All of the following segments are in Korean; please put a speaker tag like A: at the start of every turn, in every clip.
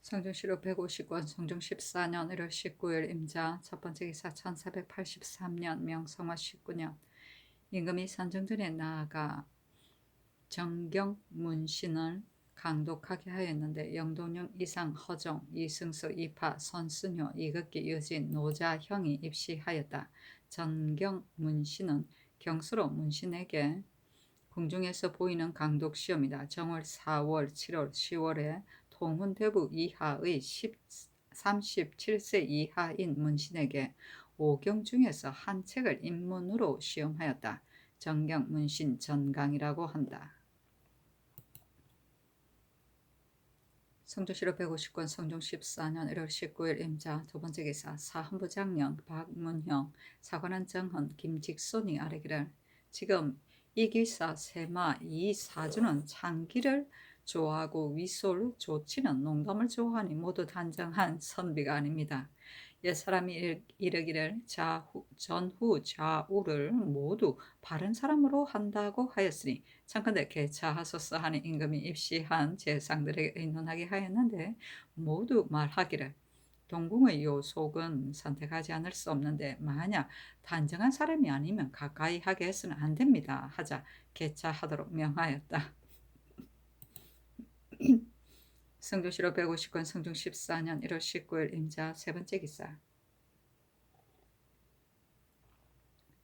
A: 성종시로 150권 성종 14년 1월 19일 임자 첫 번째 기사 1483년 명성화 19년 임금이 선정전에 나아가 정경 문신을 강독하게 하였는데 영동령 이상 허종 이승수 이파 선순효 이극기 유진 노자 형이 입시하였다. 정경 문신은 경수로 문신에게 궁중에서 보이는 강독 시험이다. 정월 4월 7월 10월에 통훈대부 이하의 37세 이하인 문신에게 5경 중에서 한 책을 입문으로 시험하였다. 정경 문신 전강이라고 한다. 성조시로 150권 성종 14년 1월 19일 임자 두 번째 기사 사헌부 장령 박문형 사관원 정헌 김직손이 아뢰기를 지금 이 기사 세마 이 사주는 장기를 좋아하고 위솔 좋지는 농담을 좋아하니 모두 단정한 선비가 아닙니다. 옛사람이 이르기를 전후 좌우를 모두 바른 사람으로 한다고 하였으니 참건대 개차하소서 하는 임금이 입시한 재상들에게 의논하게 하였는데 모두 말하기를 동궁의 요속은 선택하지 않을 수 없는데 만약 단정한 사람이 아니면 가까이 하게 해서는 안 됩니다 하자 개차하도록 명하였다. 성조시로 150권 성종 14년 1월 19일 임자 세 번째 기사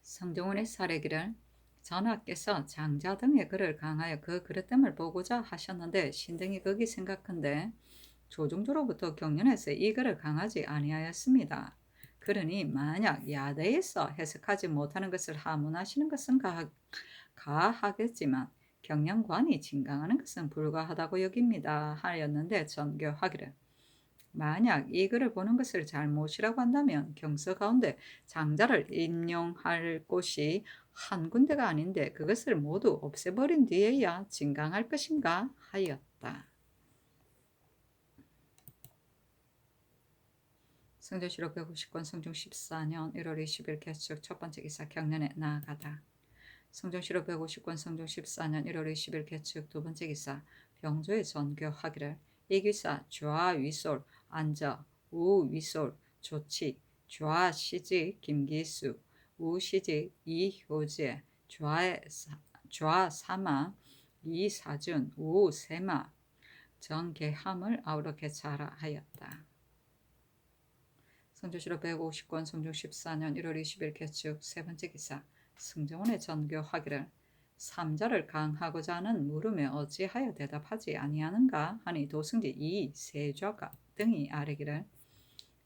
A: 성종원의 사례기를 전하께서 장자 등의 글을 강하여 그 그릇됨을 보고자 하셨는데 신등이 거기 생각한데 조중조로부터 경륜에서 이 글을 강하지 아니하였습니다. 그러니 만약 야대에서 해석하지 못하는 것을 하문하시는 것은 가하겠지만 경영관이 진강하는 것은 불가하다고 여깁니다 하였는데 전교하기를 만약 이 글을 보는 것을 잘못이라고 한다면 경서 가운데 장자를 인용할 곳이 한 군데가 아닌데 그것을 모두 없애버린 뒤에야 진강할 것인가 하였다. 성조시로 150권 성종 14년 1월 20일 개축 첫 번째 기사 경련에 나아가다. 성종시로 150권 성종 14년 1월 20일 개축 두 번째 기사 병조의 전교하기를 이 기사 좌위솔 앉아 우위솔 조치 좌시직 김기수 우시직 이효재 좌사마 이사준 우세마 정계함을 아우러 개차하라 하였다. 성조시로 150권 성종 14년 1월 20일 개축 세 번째 기사 승정원의 전교하기를 삼자를 강하고자 하는 물음에 어찌하여 대답하지 아니하는가 하니 도승지 이 세좌가 등이 아뢰기를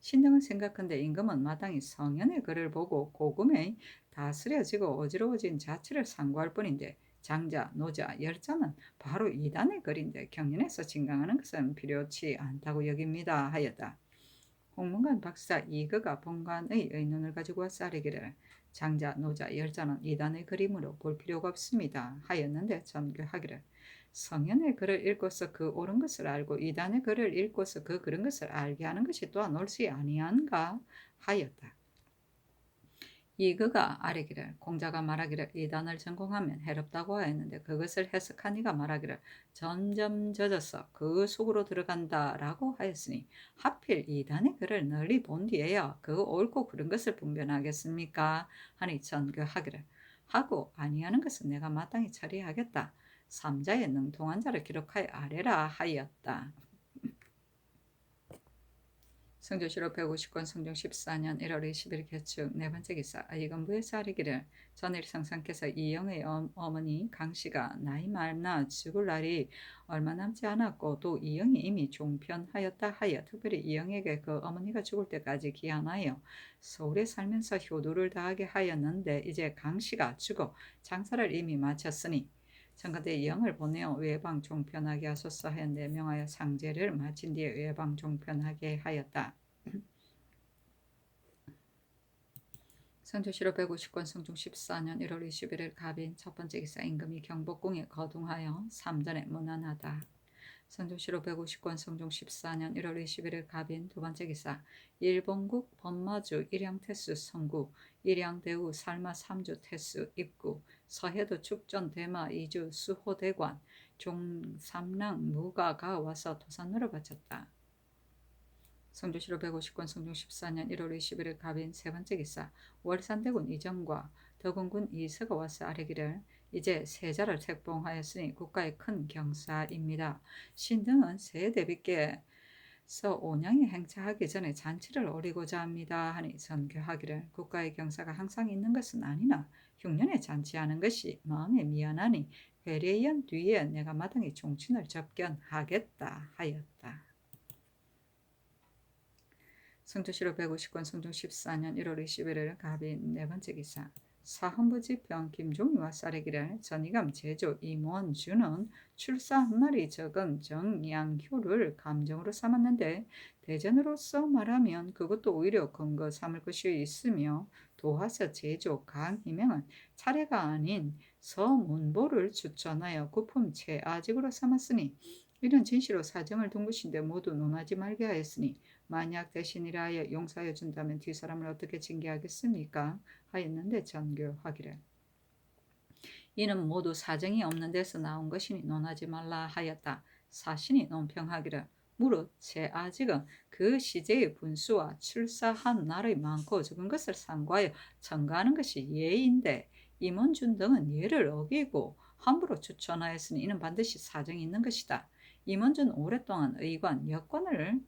A: 신등은 생각한데 임금은 마땅히 성현의 글을 보고 고금에 다스려지고 어지러워진 자체를 상고할 뿐인데 장자, 노자, 열자는 바로 이단의 글인데 경륜에서 진강하는 것은 필요치 않다고 여깁니다 하였다. 홍문관 박사 이거가 본관의 의논을 가지고 와서 아뢰기를 장자, 노자, 열자는 이단의 그림으로 볼 필요가 없습니다 하였는데 전교하기를 성현의 글을 읽고서 그 옳은 것을 알고 이단의 글을 읽고서 그 그른 것을 알게 하는 것이 또한 옳지 아니한가 하였다. 이그가 아뢰기를 공자가 말하기를 이단을 전공하면 해롭다고 하였는데 그것을 해석한 이가 말하기를 점점 젖어서 그 속으로 들어간다 라고 하였으니 하필 이단의 글을 널리 본 뒤에야 그 옳고 그른 것을 분별하겠습니까 하니 전교하기를 하고 아니하는 것은 내가 마땅히 처리하겠다. 삼자의 능통한 자를 기록하여 아뢰라 하였다. 성조시로 150권 성종 14년 1월 20일 개축 네 번째 기사 이건부에서 아뢰기를 전일 상상께서 이영의 어머니 강씨가 나이 많아 죽을 날이 얼마 남지 않았고 또 이영이 이미 종편하였다 하여 특별히 이영에게 그 어머니가 죽을 때까지 기한하여 서울에 살면서 효도를 다하게 하였는데 이제 강씨가 죽어 장사를 이미 마쳤으니 청가대 이영을 보내어 외방 종편하게 하소서 하였는데 명하여 상제를 마친 뒤에 외방 종편하게 하였다. 성조시로 150권 성종 14년 1월 21일 갑인 첫 번째 기사 임금이 경복궁에 거둥하여 삼전에 문안하다. 성조시로 150권 성종 14년 1월 21일 갑인 두 번째 기사 일본국 법마주 일양태수 성구 일양대우 살마 3주 태수 입구 서해도 축전 대마 2주 수호대관 종삼랑 무가가 와서 도산으로 바쳤다. 성주시로 150권 성중 14년 1월 21일 갑인 세 번째 기사 월산대군 이정과 덕운군 이서가 와서 아뢰기를 이제 세자를 책봉하였으니 국가의 큰 경사입니다. 신등은 새 대비께서 온양이 행차하기 전에 잔치를 오리고자 합니다 하니 선교하기를 국가의 경사가 항상 있는 것은 아니나 흉년에 잔치하는 것이 마음에 미안하니 회례연 뒤에 내가 마땅히 종친을 접견하겠다 하였다. 성주시로 150권 성중 14년 1월 21일 갑인 네 번째 기사 사헌부지평 김종유와 쌀에기를 전이감 제조 임원주는 출사한 날이 적은 정양효를 감정으로 삼았는데 대전으로서 말하면 그것도 오히려 근거 삼을 것이 있으며 도하서 제조 강희명은 차례가 아닌 서문보를 추천하여 구품 최아직으로 삼았으니 이런 진시로 사정을 둔 것인데 모두 논하지 말게 하였으니 만약 대신이라 하여 용서하여 준다면 뒷사람을 어떻게 징계하겠습니까? 하였는데 전교하기를 이는 모두 사정이 없는 데서 나온 것이니 논하지 말라 하였다. 사신이 논평하기를 무릇 제 아직은 그 시제의 분수와 출사한 날의 많고 적은 것을 상고하여 청가하는 것이 예인데 임원준 등은 예를 어기고 함부로 추천하였으니 이는 반드시 사정이 있는 것이다. 임원준 오랫동안 의관, 여권을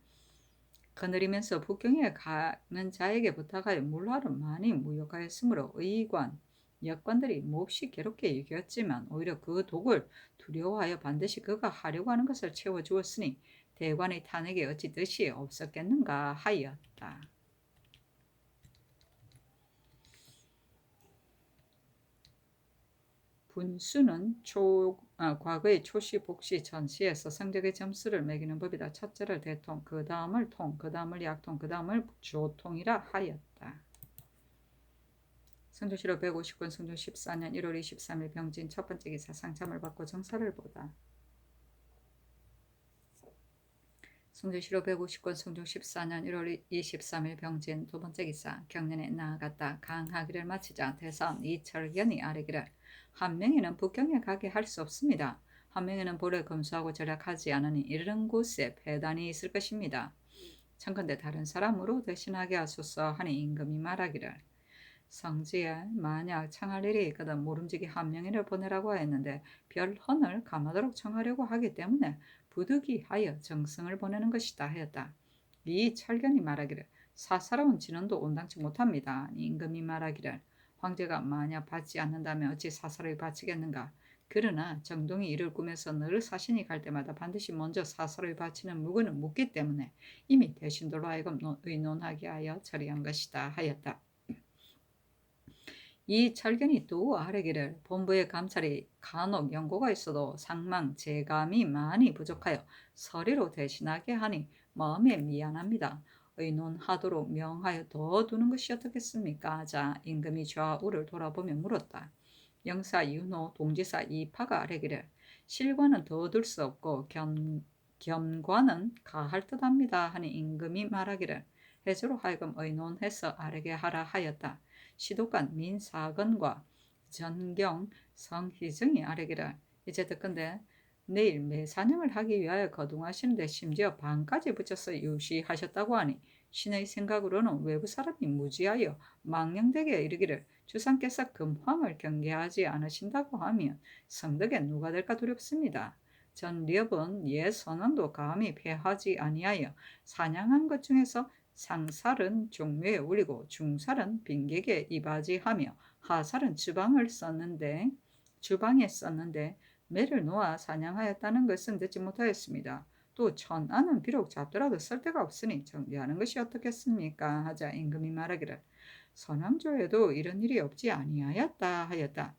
A: 거느리면서 북경에 가는 자에게 부탁하여 물화를 많이 무역하였으므로 의관, 여관들이 몹시 괴롭게 여겼지만 오히려 그 독을 두려워하여 반드시 그가 하려고 하는 것을 채워주었으니 대관의 탄핵이 어찌 뜻이 없었겠는가 하였다. 분수는 과거의 초시, 복시, 전시에서 성적의 점수를 매기는 법이다. 첫째를 대통, 그 다음을 통, 그 다음을 약통, 그 다음을 조통이라 하였다. 성주시로 150권 성중 14년 1월 23일 병진 첫 번째 기사 상참을 받고 정사를 보다. 성주시로 150권 성중 14년 1월 23일 병진 두 번째 기사 경년에 나아갔다. 강하기를 마치자 대사원 이철견이 아뢰기를 한 명에는 북경에 가게 할 수 없습니다. 한 명에는 볼에 검수하고 절약하지 않으니 이런 곳에 배단이 있을 것입니다. 청컨대 다른 사람으로 대신하게 하소서 하니 임금이 말하기를 성지에 만약 청할 일이 있거든 모름지기 한 명이를 보내라고 했는데 별헌을 감하도록 청하려고 하기 때문에 부득이하여 정승을 보내는 것이다 하였다. 이 철견이 말하기를 사사로운 진언도 온당치 못합니다. 임금이 말하기를 황제가 만약 받지 않는다면 어찌 사사를 바치겠는가. 그러나 정동이 이를 꾸며서 늘 사신이 갈 때마다 반드시 먼저 사사를 바치는 무근을 묻기 때문에 이미 대신들로 하여금 의논하게 하여 처리한 것이다 하였다. 이 철견이 또 아뢰기를 본부의 감찰이 간혹 연고가 있어도 상망 제감이 많이 부족하여 서리로 대신하게 하니 마음에 미안합니다. 의논하도록 명하여 더 두는 것이 어떻겠습니까? 하자 임금이 좌우를 돌아보며 물었다. 영사 윤호 동지사 이파가 아뢰기를 실관은 더 둘 수 없고 겸관은 가할 듯합니다. 하니 임금이 말하기를 해조로 하여금 의논해서 아뢰게 하라 하였다. 시독관 민사건과 전경 성희증이 아뢰기를 이제 듣건대 내일 매사냥을 하기 위하여 거둥하시는데 심지어 반까지 붙여서 유시하셨다고 하니 신의 생각으로는 외부 사람이 무지하여 망령되게 이르기를 주상께서 금황을 경계하지 않으신다고 하면 성덕에 누가 될까 두렵습니다. 전리업은 옛 선왕도 감히 패하지 아니하여 사냥한 것 중에서 상살은 종묘에 올리고 중살은 빈객에 이바지하며 하살은 주방에 썼는데 매를 놓아 사냥하였다는 것은 듣지 못하였습니다. 또 천안은 비록 잡더라도 쓸 데가 없으니 정비하는 것이 어떻겠습니까? 하자 임금이 말하기를 선왕조에도 이런 일이 없지 아니하였다 하였다.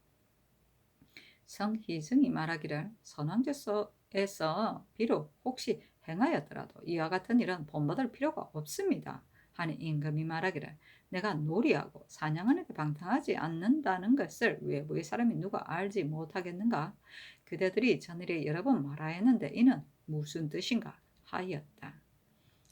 A: 성희승이 말하기를 선왕조에서 비록 혹시 행하였더라도 이와 같은 일은 본받을 필요가 없습니다. 하니 임금이 말하기를 내가 놀이하고 사냥하는 데 방탕하지 않는다는 것을 외부의 사람이 누가 알지 못하겠는가? 그대들이 전일에 여러 번 말하였는데 이는 무슨 뜻인가? 하였다.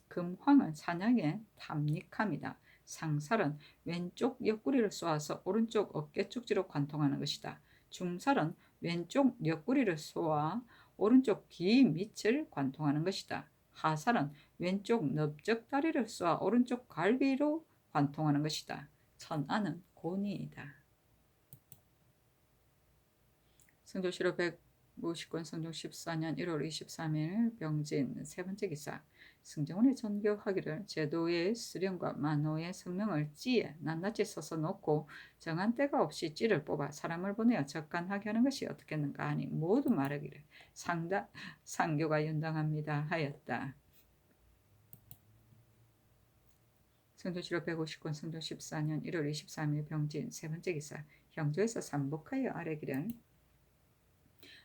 A: 금황은 사냥에 탐닉합니다. 상살은 왼쪽 옆구리를 쏘아서 오른쪽 어깨 쪽지로 관통하는 것이다. 중살은 왼쪽 옆구리를 쏘아 오른쪽 귀 밑을 관통하는 것이다. 하살은 왼쪽 넓적 다리를 쏘아 오른쪽 갈비로 관통하는 것이다. 천안은 곤이이다. 성조실록 159권 성종 14년 1월 23일 병진 세 번째 기사. 승정원의 전교하기를 제도의 수령과 만호의 성명을 찌에 낱낱이 써서 놓고 정한 때가 없이 찌를 뽑아 사람을 보내어 적간하게 하는 것이 어떻겠는가 하니 모두 말하기를 상교가 윤당합니다 하였다. 성조실록 150권 성종 14년 1월 23일 병진 세 번째 기사. 형조에서 삼복하여 아뢰기를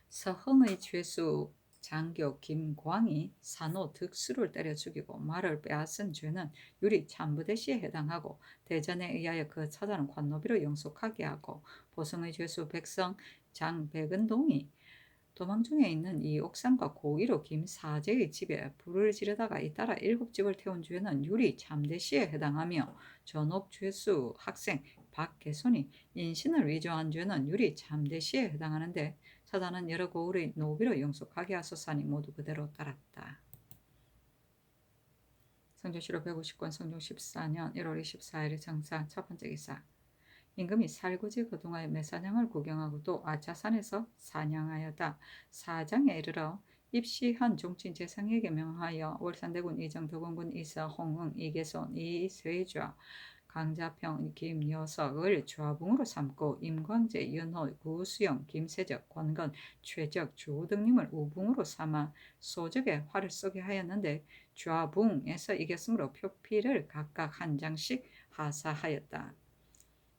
A: 서흥의 죄수 장교 김광이 산호 득수를 때려 죽이고 말을 빼앗은 죄는 유리 참부대시에 해당하고 대전에 의하여 그 처자는 관노비로 영속하게 하고 보성의 죄수 백성 장백은동이 도망 중에 있는 이 옥상과 고의로 김사제의 집에 불을 지르다가 잇따라 7집을 태운 죄는 유리 참대시에 해당하며 전옥 죄수 학생 박개손이 인신을 위조한 죄는 유리 참대시에 해당하는데 처자는 여러 고을의 노비로 영속하게 하소서니 모두 그대로 따랐다. 성조실록 150권 성종 14년 1월 24일 정사 첫 번째 기사. 임금이 살구지 거동하여 매사냥을 구경하고 또 아차산에서 사냥하였다. 사장에 이르러 입시한 종친 재상에게 명하여 월산대군 이정 도건군 이서 홍흥 이계손 이쇠좌 강자평 김여석을 좌붕으로 삼고 임광재 윤호 구수영 김세적 권건 최적 주 등님을 우붕으로 삼아 소적에 활을 쏘게 하였는데 좌붕에서 이겼으므로 표피를 각각 한 장씩 하사하였다.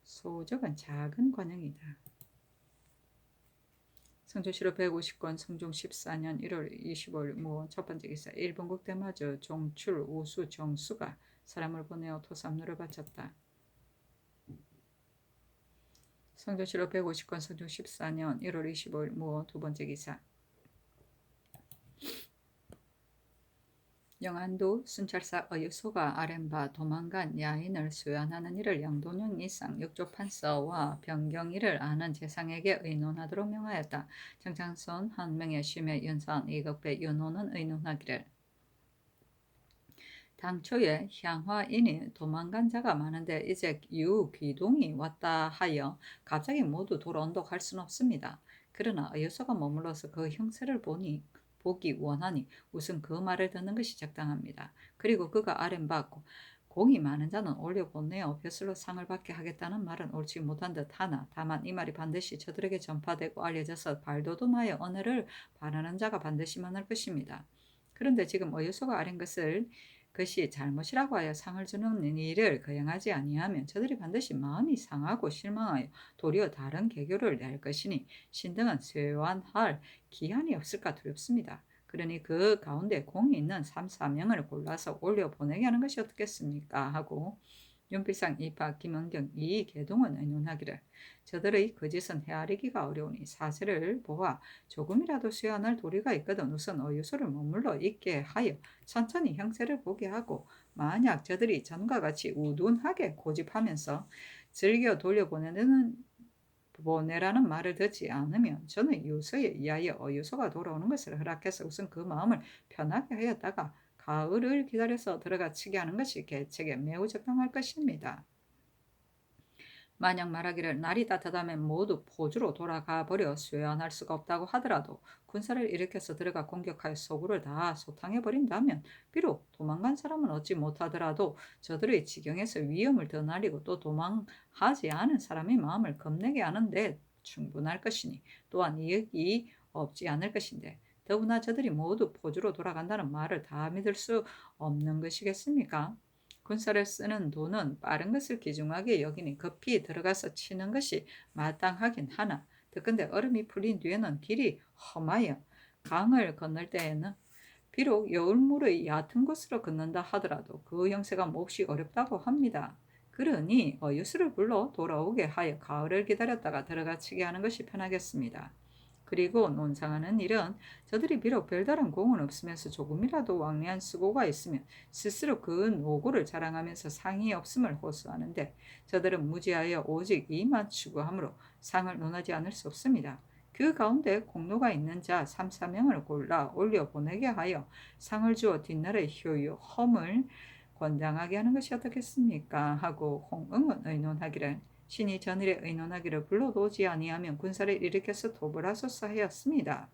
A: 소적은 작은 관영이다. 성조실록 150권 성종 14년 1월 25일 뭐 첫 번째 기사. 일본국 대마저 종출 우수 정수가 사람을 보내어 토삼루를 바쳤다. 성조실록 150권 성종 14년 1월 25일 뭐 두 번째 기사. 영안도 순찰사 어유소가 아랜바 도망간 야인을 수연하는 일을 영도령 이상 육조판서와 변경일을 아는 재상에게 의논하도록 명하였다. 정창손 한 명의 심의 윤선 이급배 윤호는 의논하기를 당초에 향화인이 도망간 자가 많은데 이제 유귀동이 왔다 하여 갑자기 모두 돌아온다고 할 수는 없습니다. 그러나 어유소가 머물러서 그 형세를 보기 원하니 우선 그 말을 듣는 것이 적당합니다. 그리고 그가 아랜받고 공이 많은 자는 올려보내어 벼슬로 상을 받게 하겠다는 말은 옳지 못한 듯 하나 다만 이 말이 반드시 저들에게 전파되고 알려져서 발돋움하여 은혜를 바라는 자가 반드시 많을 것입니다. 그런데 지금 어유소가 아랜 것이 잘못이라고 하여 상을 주는 일을 거행하지 아니하면 저들이 반드시 마음이 상하고 실망하여 도리어 다른 계교를 낼 것이니 신등은 쇠환할 기한이 없을까 두렵습니다. 그러니 그 가운데 공이 있는 3-4명을 골라서 올려보내게 하는 것이 어떻겠습니까? 하고 윤필상 이파 김은경 이계동은 의논하기를 저들의 거짓은 헤아리기가 어려우니 사세를 보아 조금이라도 수연할 도리가 있거든 우선 어유소를 머물러 있게 하여 천천히 형세를 보게 하고 만약 저들이 전과 같이 우둔하게 고집하면서 즐겨 돌려보내라는 말을 듣지 않으면 저는 유서에 의하여 어유소가 돌아오는 것을 허락해서 우선 그 마음을 편하게 하였다가 가을을 기다려서 들어가 치게 하는 것이 계책에 매우 적당할 것입니다. 만약 말하기를 날이 따뜻하면 모두 포주로 돌아가 버려 수연할 수가 없다고 하더라도 군사를 일으켜서 들어가 공격하여 소굴을 다 소탕해 버린다면 비록 도망간 사람은 얻지 못하더라도 저들의 지경에서 위험을 더 날리고 또 도망하지 않은 사람의 마음을 겁내게 하는데 충분할 것이니 또한 이익이 없지 않을 것인데 더구나 저들이 모두 포주로 돌아간다는 말을 다 믿을 수 없는 것이겠습니까? 군사를 쓰는 돈은 빠른 것을 귀중하게 여기니 급히 들어가서 치는 것이 마땅하긴 하나 더군데 얼음이 풀린 뒤에는 길이 험하여 강을 건널 때에는 비록 여울물의 얕은 곳으로 건넌다 하더라도 그 형세가 몹시 어렵다고 합니다. 그러니 어유수를 불러 돌아오게 하여 가을을 기다렸다가 들어가 치게 하는 것이 편하겠습니다. 그리고 논상하는 일은 저들이 비록 별다른 공은 없으면서 조금이라도 왕래한 수고가 있으면 스스로 그 노고를 자랑하면서 상이 없음을 호소하는데 저들은 무지하여 오직 이만 추구하므로 상을 논하지 않을 수 없습니다. 그 가운데 공로가 있는 자 3, 4명을 골라 올려 보내게 하여 상을 주어 뒷날의 효유, 험을 권장하게 하는 것이 어떻겠습니까? 하고 홍응은 의논하기를 신이 전일에 의논하기를 불러도 오지 아니하면 군사를 일으켜서 도벌하소서 하였습니다.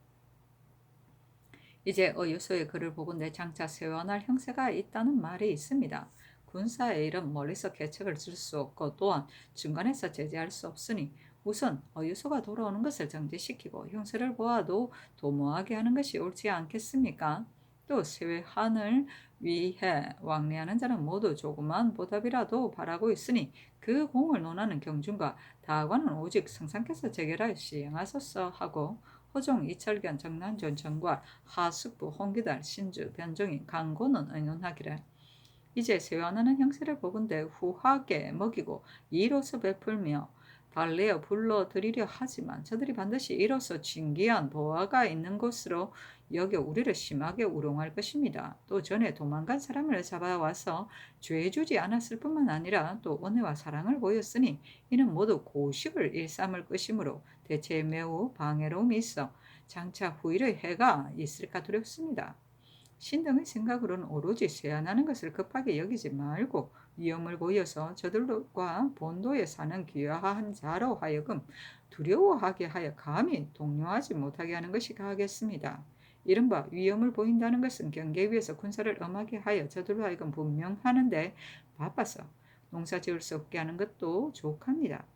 A: 이제 어유소의 글을 보건대 장차 세워날 형세가 있다는 말이 있습니다. 군사의 일은 멀리서 계책을 줄 수 없고 또한 중간에서 제재할 수 없으니 우선 어유소가 돌아오는 것을 정지시키고 형세를 보아도 도모하게 하는 것이 옳지 않겠습니까? 또 세회한을 위해 왕래하는 자는 모두 조그만 보답이라도 바라고 있으니 그 공을 논하는 경중과 다과는 오직 성상께서 재결하여 시행하소서 하고 호종, 이철견, 정난존, 정과, 하숙부, 홍기달, 신주, 변종인, 강고는 의논하기를 이제 세워나는 형세를 보건대 후하게 먹이고 이로서 베풀며 달래어 불러들이려 하지만 저들이 반드시 이로써 진기한 보화가 있는 곳으로 여겨 우리를 심하게 우롱할 것입니다. 또 전에 도망간 사람을 잡아와서 죄주지 않았을 뿐만 아니라 또 은혜와 사랑을 보였으니 이는 모두 고식을 일삼을 것이므로 대체 매우 방해로움이 있어 장차 후일의 해가 있을까 두렵습니다. 신등의 생각으로는 오로지 쇠안하는 것을 급하게 여기지 말고 위험을 보여서 저들과 본도에 사는 귀화한 자로 하여금 두려워하게 하여 감히 동요하지 못하게 하는 것이 가하겠습니다. 이른바 위험을 보인다는 것은 경계 위에서 군사를 엄하게 하여 저들로 하여금 분명하는데 바빠서 농사 지을 수 없게 하는 것도 족합니다.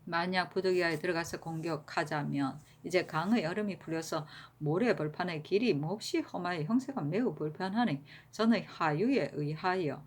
A: 만약 부득이하에 들어가서 공격하자면 이제 강의 얼음이 풀려서 모래 벌판의 길이 몹시 험하여 형세가 매우 불편하니 전의 하유에 의하여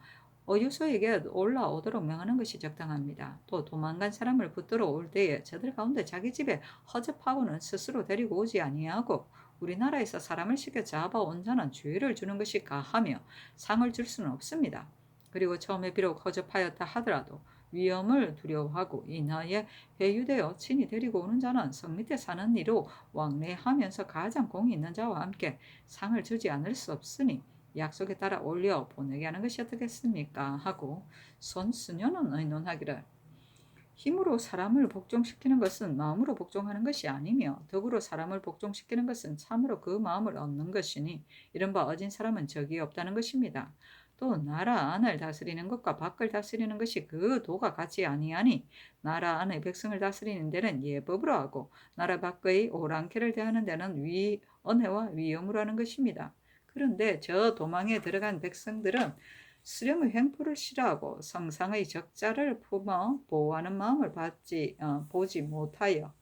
A: 어유소에게 올라오도록 명하는 것이 적당합니다. 또 도망간 사람을 붙들어 올 때에 저들 가운데 자기 집에 허접하고는 스스로 데리고 오지 아니하고 우리나라에서 사람을 시켜 잡아온 자는 죄를 주는 것이 가하며 상을 줄 수는 없습니다. 그리고 처음에 비록 허접하였다 하더라도 위험을 두려워하고 인하여 회유되어 친히 데리고 오는 자는 성 밑에 사는 이로 왕래하면서 가장 공이 있는 자와 함께 상을 주지 않을 수 없으니 약속에 따라 올려 보내게 하는 것이 어떻겠습니까? 하고 손수녀는 의논하기를 힘으로 사람을 복종시키는 것은 마음으로 복종하는 것이 아니며 덕으로 사람을 복종시키는 것은 참으로 그 마음을 얻는 것이니 이른바 어진 사람은 적이 없다는 것입니다. 또 나라 안을 다스리는 것과 밖을 다스리는 것이 그 도가 같지 아니하니 나라 안의 백성을 다스리는 데는 예법으로 하고 나라 밖의 오랑캐를 대하는 데는 은혜와 위엄으로 하는 것입니다. 그런데 저 도망에 들어간 백성들은 수령의 횡포를 싫어하고 성상의 적자를 품어 보호하는 마음을 보지 못하여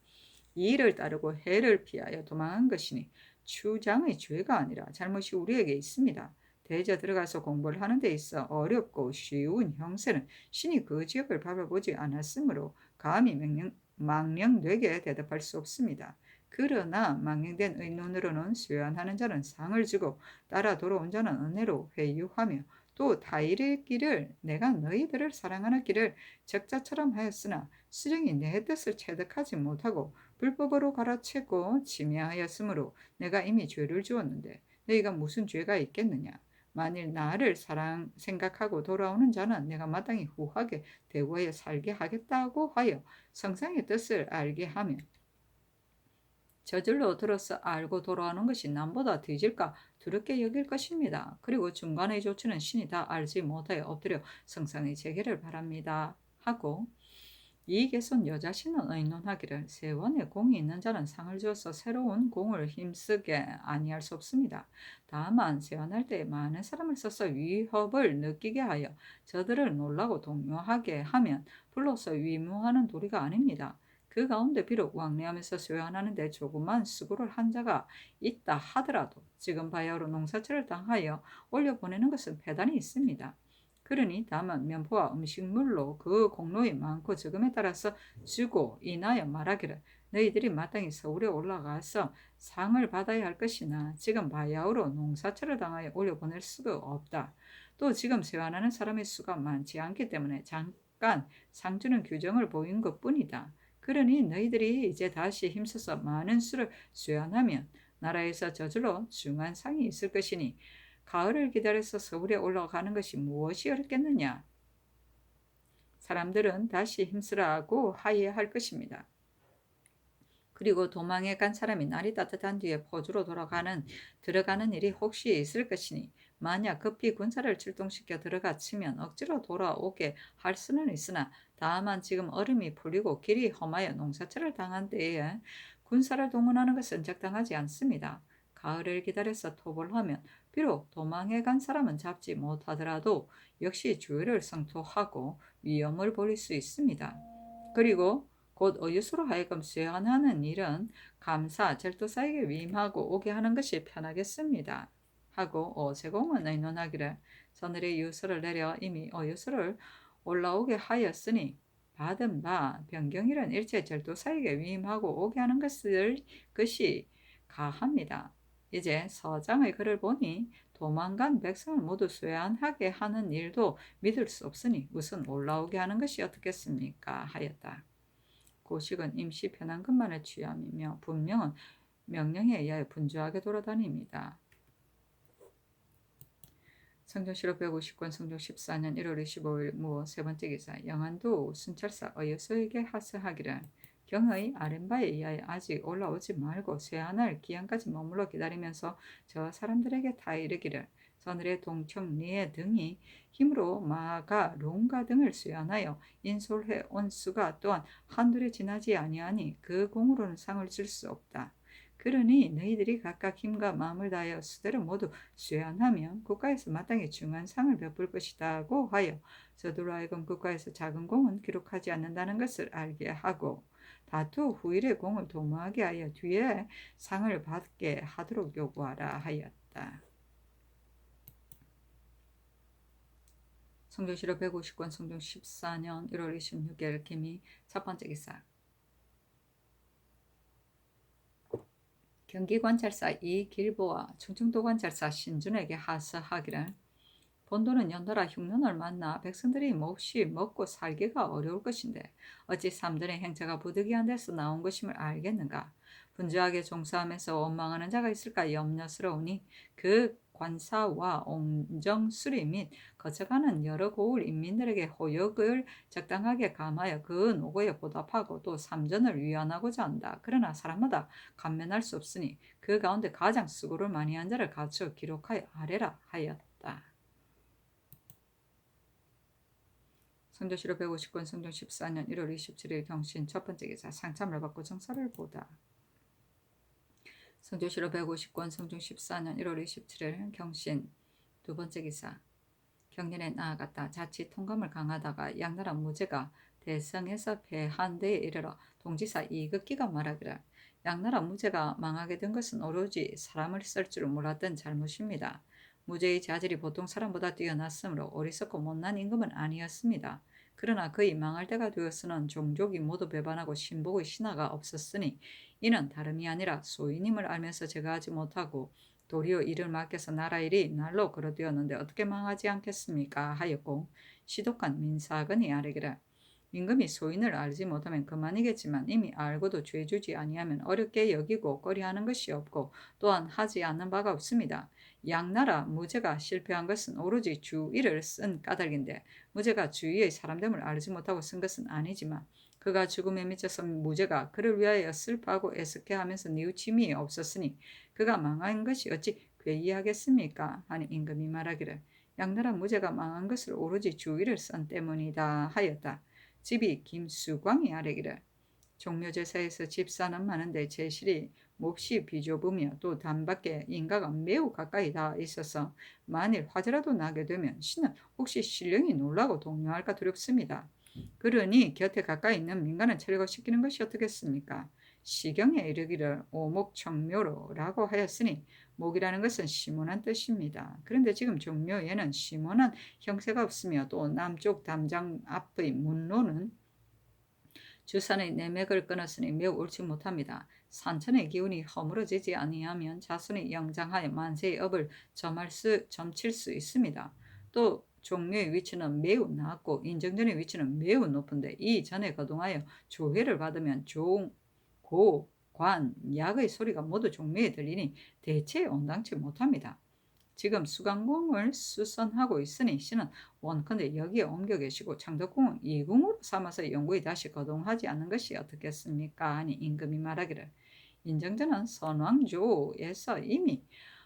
A: 이를 따르고 해를 피하여 도망한 것이니 추장의 죄가 아니라 잘못이 우리에게 있습니다. 대저 들어가서 공부를 하는 데 있어 어렵고 쉬운 형세는 신이 그 지역을 밟아보지 않았으므로 감히 망령되게 대답할 수 없습니다. 그러나 망령된 의논으로는 쇠안하는 자는 상을 주고 따라 돌아온 자는 은혜로 회유하며 또 다일의 길을 내가 너희들을 사랑하는 길을 적자처럼 하였으나 수령이 내 뜻을 체득하지 못하고 불법으로 갈아채고 침해하였으므로 내가 이미 죄를 주었는데 너희가 무슨 죄가 있겠느냐. 만일 나를 생각하고 돌아오는 자는 내가 마땅히 후하게 대우하여 살게 하겠다고 하여 성상의 뜻을 알게 하며 저절로 들어서 알고 돌아오는 것이 남보다 뒤질까 두렵게 여길 것입니다. 그리고 중간의 조치는 신이 다 알지 못하여 엎드려 성상의 재개를 바랍니다. 하고 이익에선 여자신은 의논하기를 세원에 공이 있는 자는 상을 주어서 새로운 공을 힘쓰게 아니할 수 없습니다. 다만 세원할 때 많은 사람을 써서 위협을 느끼게 하여 저들을 놀라고 동요하게 하면 불로서 위무하는 도리가 아닙니다. 그 가운데 비록 왕래하면서 세원하는데 조그만 수고를 한 자가 있다 하더라도 지금 바야흐로 농사철을 당하여 올려보내는 것은 배단이 있습니다. 그러니 다만 면포와 음식물로 그 공로이 많고 적음에 따라서 주고 인하여 말하기를 너희들이 마땅히 서울에 올라가서 상을 받아야 할 것이나 지금 바야흐로 농사철을 당하여 올려보낼 수가 없다. 또 지금 세환하는 사람의 수가 많지 않기 때문에 잠깐 상주는 규정을 보인 것뿐이다. 그러니 너희들이 이제 다시 힘써서 많은 수를 수연하면 나라에서 저절로 중한 상이 있을 것이니 가을을 기다려서 서울에 올라가는 것이 무엇이 어렵겠느냐. 사람들은 다시 힘쓰라고 하야할 것입니다. 그리고 도망해 간 사람이 날이 따뜻한 뒤에 포주로 들어가는 일이 혹시 있을 것이니 만약 급히 군사를 출동시켜 들어가 치면 억지로 돌아오게 할 수는 있으나 다만 지금 얼음이 풀리고 길이 험하여 농사철을 당한 때에 군사를 동원하는 것은 적당하지 않습니다. 가을을 기다려서 토벌하면 비록 도망해 간 사람은 잡지 못하더라도 역시 주의를 성토하고 위험을 벌일 수 있습니다. 그리고 곧 어유수로 하여금 수행하는 일은 감사, 절도사에게 위임하고 오게 하는 것이 편하겠습니다. 하고 오세공은 의논하기를 서늘의 유서를 내려 이미 어유수를 올라오게 하였으니 받은 바 변경일은 일체 절도사에게 위임하고 오게 하는 것이 가합니다. 이제 서장의 글을 보니 도망간 백성을 모두 수양하게 하는 일도 믿을 수 없으니 무슨 올라오게 하는 것이 어떻겠습니까? 하였다. 고식은 임시 편한것만을 취함이며 분명은 명령에 의하여 분주하게 돌아다닙니다. 성종실록 150권 성종 14년 1월 25일 무어 세 번째 기사 영안도 순찰사 어여서에게 하서하기를 경의 아랫바에 의하여 아직 올라오지 말고 쇠하날 기한까지 머물러 기다리면서 저 사람들에게 다 이르기를 서늘의 동청 리에 등이 힘으로 마가 롱가 등을 수연하여 인솔해 온 수가 또한 한둘이 지나지 아니하니 그 공으로는 상을 줄 수 없다. 그러니 너희들이 각각 힘과 마음을 다하여 수대를 모두 수연하면 국가에서 마땅히 중한 상을 베풀 것이다고 하여 저들로 하여금 국가에서 작은 공은 기록하지 않는다는 것을 알게 하고 다투 후일의 공을 도모하게 하여 뒤에 상을 받게 하도록 요구하라 하였다. 성종실록 150권 성종 14년 1월 26일 기미 첫 번째 기사 경기관찰사 이길보와 충청도관찰사 신준에게 하서하기를 본도는 연달아 흉년을 만나 백성들이 몹시 먹고 살기가 어려울 것인데 어찌 삼전의 행차가 부득이한 데서 나온 것임을 알겠는가. 분주하게 종사하면서 원망하는 자가 있을까 염려스러우니 그 관사와 옹정 수리 및 거쳐가는 여러 고을 인민들에게 호역을 적당하게 감하여 그 노고에 보답하고 또 삼전을 위안하고자 한다. 그러나 사람마다 감면할 수 없으니 그 가운데 가장 수고를 많이 한 자를 갖추어 기록하여 아래라 하였다. 성조실록 150권 성종 14년 1월 27일 경신 첫 번째 기사 상참을 받고 정사를 보다. 성조실록 150권 성종 14년 1월 27일 경신 두 번째 기사 경년에 나아갔다. 자칫 통감을 강하다가 양나라 무제가 대성에서 패한 데에 이르러 동지사 이극기가 말하기를 양나라 무제가 망하게 된 것은 오로지 사람을 쓸 줄 몰랐던 잘못입니다. 무제의 자질이 보통 사람보다 뛰어났으므로 어리석고 못난 임금은 아니었습니다. 그러나 그의 망할 때가 되었으는 종족이 모두 배반하고 신복의 신하가 없었으니 이는 다름이 아니라 소인임을 알면서 제가 하지 못하고 도리어 이를 맡겨서 나라 일이 날로 걸어되었는데 어떻게 망하지 않겠습니까? 하였고 시독한 민사근이 아뢰기를 임금이 소인을 알지 못하면 그만이겠지만 이미 알고도 죄주지 아니하면 어렵게 여기고 꺼리하는 것이 없고 또한 하지 않는 바가 없습니다. 양나라 무제가 실패한 것은 오로지 주의를 쓴 까닭인데 무제가 주위의 사람됨을 알지 못하고 쓴 것은 아니지만 그가 죽음에 미쳐서 무제가 그를 위하여 슬퍼하고 애석해하면서 뉘우침이 없었으니 그가 망한 것이 어찌 괴이하겠습니까? 하니 임금이 말하기를 양나라 무제가 망한 것을 오로지 주의를 쓴 때문이다 하였다. 집이 김수광이 아뢰기를 종묘제사에서 집사는 많은데 제실이 몹시 비좁으며 또 단밖에 인가가 매우 가까이 닿아 있어서 만일 화재라도 나게 되면 신은 혹시 신령이 놀라고 동요할까 두렵습니다. 그러니 곁에 가까이 있는 민간을 철거시키는 것이 어떻겠습니까? 시경에 이르기를 오목청묘로라고 하였으니 목이라는 것은 시몬한 뜻입니다. 그런데 지금 종묘에는 시몬한 형세가 없으며 또 남쪽 담장 앞의 문로는 주산의 내맥을 끊었으니 매우 옳지 못합니다. 산천의 기운이 허물어지지 아니하면 자손이 영장하여 만세의 업을 점칠 수 있습니다. 또 종묘의 위치는 매우 낮고 인정전의 위치는 매우 높은데 이 전에 거동하여 조회를 받으면 종, 고, 관, 약의 소리가 모두 종묘에 들리니 대체 온당치 못합니다. 지금 수강궁을 수선하고 있으니 신은 원컨대 여기에 옮겨 계시고 창덕궁은 이궁으로 삼아서 영구히 다시 거동하지 않는 것이 어떻겠습니까? 하니 임금이 말하기를 인정전은 선왕조에서 이미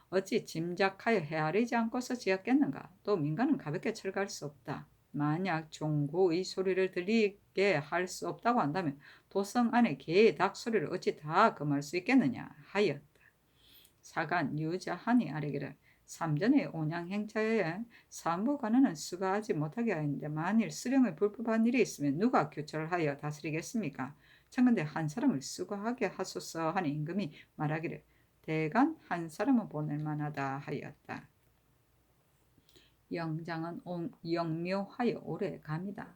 A: 어찌 짐작하여 헤아리지 않고서 지었겠는가? 또 민간은 가볍게 철거할 수 없다. 만약 종고의 소리를 들리게 할 수 없다고 한다면 도성 안에 개의 닭 소리를 어찌 다 금할 수 있겠느냐 하였다. 사간 유자하니 아래기를 삼전의 온양행차에 사무관원은 수가하지 못하게 하였는데 만일 수령의 불법한 일이 있으면 누가 규철하여 다스리겠습니까? 청근대 한 사람을 수거하게 하소서 하니 임금이 말하기를 대간 한 사람은 보낼 만하다 하였다. 영장은 영묘하여 오래 갑니다.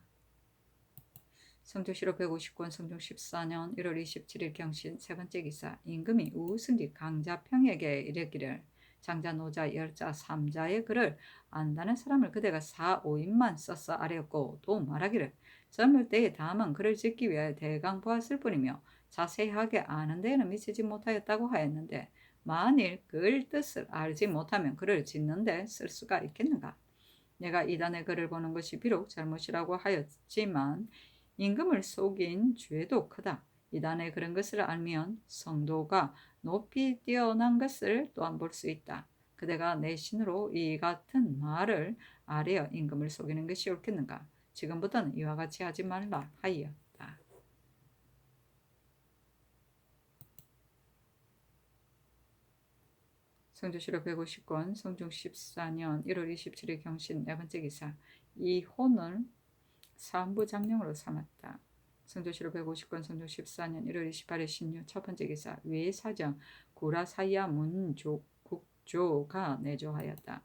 A: 성조실록 159권 성종 14년 1월 27일 경신 세 번째 기사 임금이 우승기 강자평에게 이르기를 장자 노자 열자 삼자의 글을 안다는 사람을 그대가 4, 5인만 써서 아뢰었고 또 말하기를 젊을 때에 다만 글을 짓기 위하여 대강 보았을 뿐이며 자세하게 아는 데에는 미치지 못하였다고 하였는데 만일 글 뜻을 알지 못하면 글을 짓는데 쓸 수가 있겠는가? 내가 이단의 글을 보는 것이 비록 잘못이라고 하였지만 임금을 속인 죄도 크다. 이단에 그런 것을 알면 성도가 높이 뛰어난 것을 또한 볼 수 있다. 그대가 내 신으로 이 같은 말을 아뢰어 임금을 속이는 것이 옳겠는가? 지금부터는 이와 같이 하지 말라 하였다. 성조실록 150권 성종 14년 1월 27일 경신 네 번째 기사 이혼을 사헌부 장령으로 삼았다. 성조실록 150권 성종 14년 1월 28일 신유 첫 번째 기사 외사정 구라사이아 문국조가 내조하였다.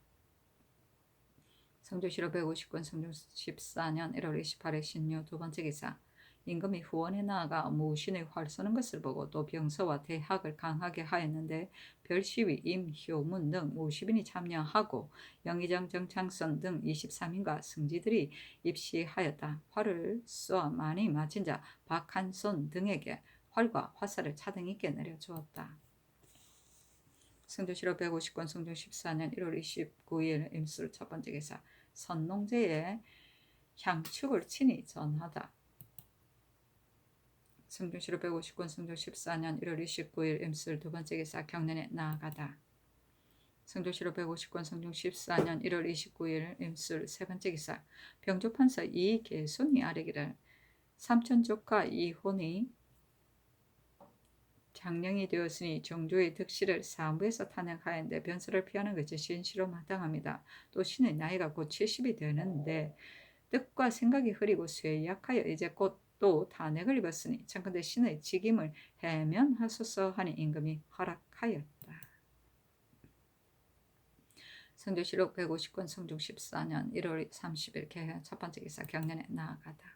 A: 성조실록 150권 성종 14년 1월 28일 신유 두 번째 기사 임금이 후원에 나아가 무신의 활 쏘는 것을 보고 또 병서와 대학을 강하게 하였는데 별시위 임효문 등 50인이 참여하고 영의정 정창선 등 23인과 승지들이 입시하였다. 활을 쏘아 많이 맞은 자 박한손 등에게 활과 화살을 차등 있게 내려주었다. 성조실록 150권 성종 14년 1월 29일 임술 첫 번째 기사 선농제에 향축을 친히 전하다. 성종실록 150권 성종 14년 1월 29일 임술 두 번째 기사 경련에 나아가다. 성종실록 150권 성종 14년 1월 29일 임술 세 번째 기사 병조판서 이계손이 아뢰기를 삼촌 조카 이혼이 장령이 되었으니 정조의 득실을 사무에서 탄핵하였는데 변설을 피하는 것이 신시로 마땅합니다. 또 신의 나이가 곧 70이 되는데 뜻과 생각이 흐리고 쇠약하여 이제 곧 또 탄핵을 입었으니 청컨대 신의 직임을 해면하소서 하니 임금이 허락하였다. 성조실록 150권 성종 14년 1월 30일 개헌 첫 번째 기사 경련에 나아가다.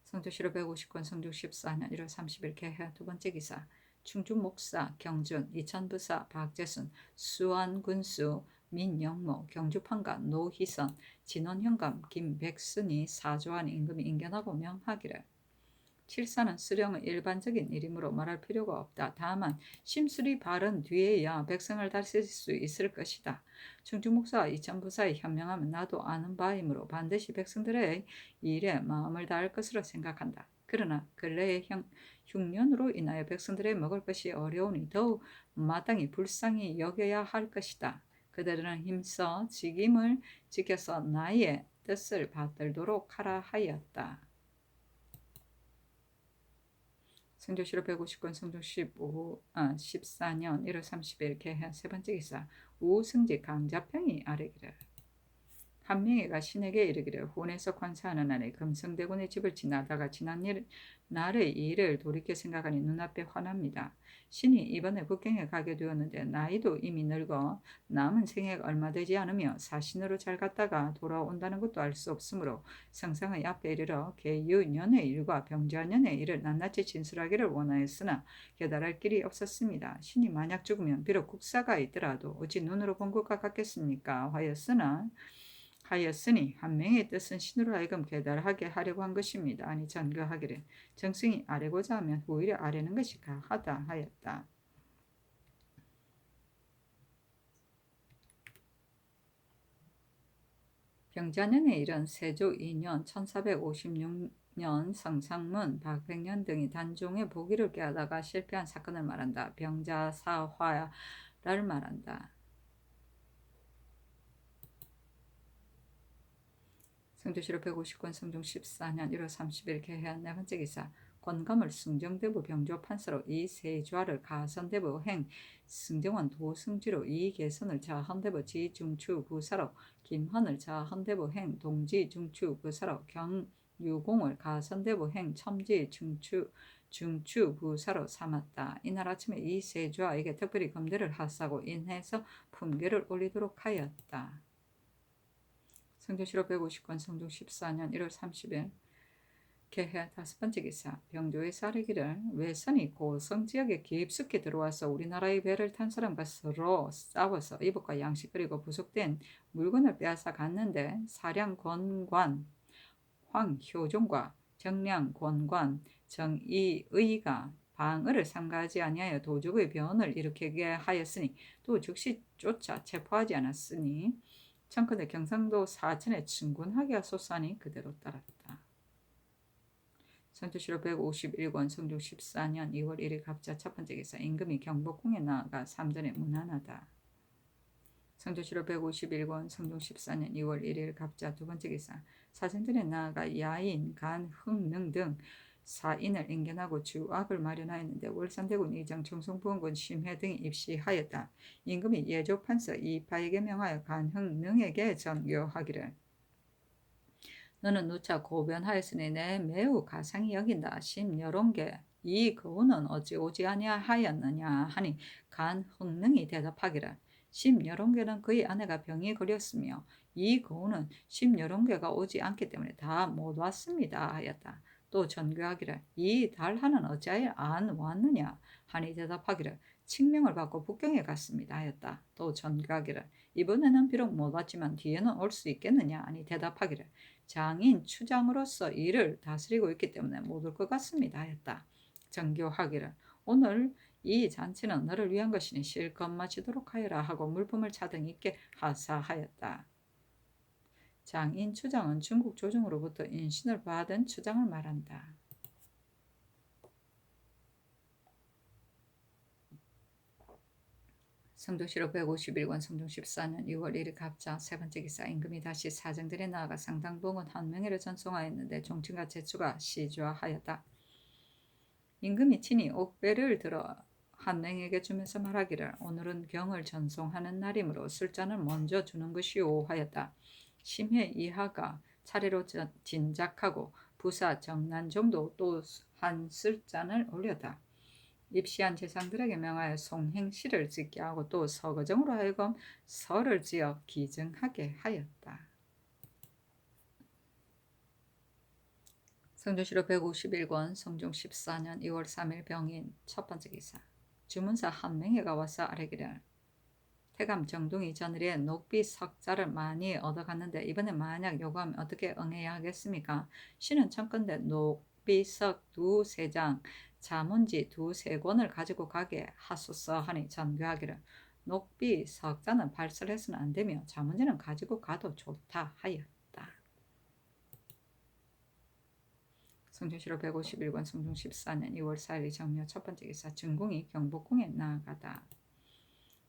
A: 성조실록 150권 성종 14년 1월 30일 개헌 두 번째 기사 충주 목사 경준 이천부사 박재순 수안군수 민영모 경주판가 노희선 진원현감 김백순이 사조한 임금이 인견하고 명하기를 칠사는 수령은 일반적인 일이므로 말할 필요가 없다. 다만 심술이 바른 뒤에야 백성을 다스릴 수 있을 것이다. 충주목사와 이천부사의 현명함은 나도 아는 바이므로 반드시 백성들의 일에 마음을 다할 것으로 생각한다. 그러나 근래의 흉년으로 인하여 백성들의 먹을 것이 어려우니 더욱 마땅히 불쌍히 여겨야 할 것이다. 그들은 힘써 직임을 지켜서 나의 뜻을 받들도록 하라 하였다. 성조실록 150권 성종 14년 1월 30일 개헌 세 번째 기사 우승지 강자평이 아뢰기를 한명회가 신에게 이르기를 혼에서 관사하는 날에 금성대군의 집을 지나다가 지난 날의 일을 돌이켜 생각하니 눈앞에 환합니다. 신이 이번에 북경에 가게 되었는데 나이도 이미 늙어 남은 생애가 얼마 되지 않으며 사신으로 잘 갔다가 돌아온다는 것도 알 수 없으므로 성상의 앞에 이르러 계유년의 일과 병자년의 일을 낱낱이 진술하기를 원하였으나 깨달을 길이 없었습니다. 신이 만약 죽으면 비록 국사가 있더라도 어찌 눈으로 본 것과 같겠습니까? 하였으니 한 명의 뜻은 신으로 하여금 깨달하게 하려고 한 것입니다. 아니 전교하기를 정승이 아뢰고자 하면 오히려 아뢰는 것이 가하다 하였다. 병자년의 일은 세조 2년 1456년 성상문, 박백년 등이 단종의 보기를 꾀하다가 실패한 사건을 말한다. 병자사화를 말한다. 성조실록 150권 성종 14년 1월 30일 개회한 네 번째 기사. 권감을 승정대부 병조판서로 이세좌를 가선대부 행 승정원 도승지로 이계선을 자헌대부 지중추 부사로 김헌을 자헌대부 행 동지중추 부사로 경유공을 가선대부 행 첨지 중추 부사로 삼았다. 이날 아침에 이세좌에게 특별히 검대를 하사고 인해서 품계를 올리도록 하였다. 성조실록 150권 성종 14년 1월 30일 개회 다섯 번째 기사. 병조의 사례기를 외선이 고성지역에 깊숙이 들어와서 우리나라의 배를 탄 사람과 서로 싸워서 이복과 양식 그리고 부속된 물건을 빼앗아 갔는데 사량 권관 황효종과 정량 권관 정이의가 방어를 삼가하지 아니하여 도적의 변을 일으키게 하였으니 또 즉시 쫓아 체포하지 않았으니 청컨대 경상도 사천에 충군하기가 솟아니 그대로 따랐다. 성조실록 151권 성종 14년 2월 1일 갑자 첫 번째 기사. 임금이 경복궁에 나아가 삼전에 문안하다. 성조실록 151권 성종 14년 2월 1일 갑자 두 번째 기사. 사전전에 나아가 야인, 간, 흥능 등 사인을 인견하고 주악을 마련하였는데 월산대군 이장 청송부원군 심해 등이 입시하였다. 임금이 예조판서 이파에게 명하여 간흥능에게 전교하기를 너는 누차 고변하였으니 내 매우 가상히 여긴다. 심여론계 이 거우는 어찌 오지 아니하였느냐 하니 간흥능이 대답하기를 심여론계는 그의 아내가 병이 걸렸으며 이 거우는 심여론계가 오지 않기 때문에 다 못 왔습니다 하였다. 또 전교하기를 이 달하는 어찌하여 안 왔느냐 하니 대답하기를 칙명을 받고 북경에 갔습니다 하였다. 또 전교하기를 이번에는 비록 못 왔지만 뒤에는 올 수 있겠느냐 하니 대답하기를 장인 추장으로서 일을 다스리고 있기 때문에 못 올 것 같습니다 하였다. 전교하기를 오늘 이 잔치는 너를 위한 것이니 실컷 마치도록 하여라 하고 물품을 차등 있게 하사하였다. 장인 추장은 중국 조정으로부터 인신을 받은 추장을 말한다. 성조실록 151권 성종 14년 6월 1일 갑자 세 번째 기사. 임금이 다시 사정들에 나아가 상당봉은 한명회를 전송하였는데 종친과 제추가 시주하였다. 임금이 친히 옥배를 들어 한명에게 주면서 말하기를 오늘은 경을 전송하는 날이므로 술잔을 먼저 주는 것이오 하였다. 심해 이하가 차례로 진작하고 부사 정난정도 또 한 술잔을 올렸다. 입시한 재상들에게 명하여 송행시를 짓게 하고 또 서거정으로 하여금 설을 지어 기증하게 하였다. 성조실록 151권 성종 14년 2월 3일 병인 첫 번째 기사. 주문사 한명회가 와서 아뢰기를 태감 정동이 전일에 녹비 석자를 많이 얻어갔는데 이번에 만약 요구하면 어떻게 응해야 하겠습니까? 신은 청컨대 녹비석 두세 장, 자문지 두세 권을 가지고 가게 하소서 하니 전교하기를 녹비 석자는 발설해서는 안 되며 자문지는 가지고 가도 좋다 하였다. 성종실록 151권 성종 14년 2월 4일 정묘 첫 번째 기사. 증공이 경복궁에 나아가다.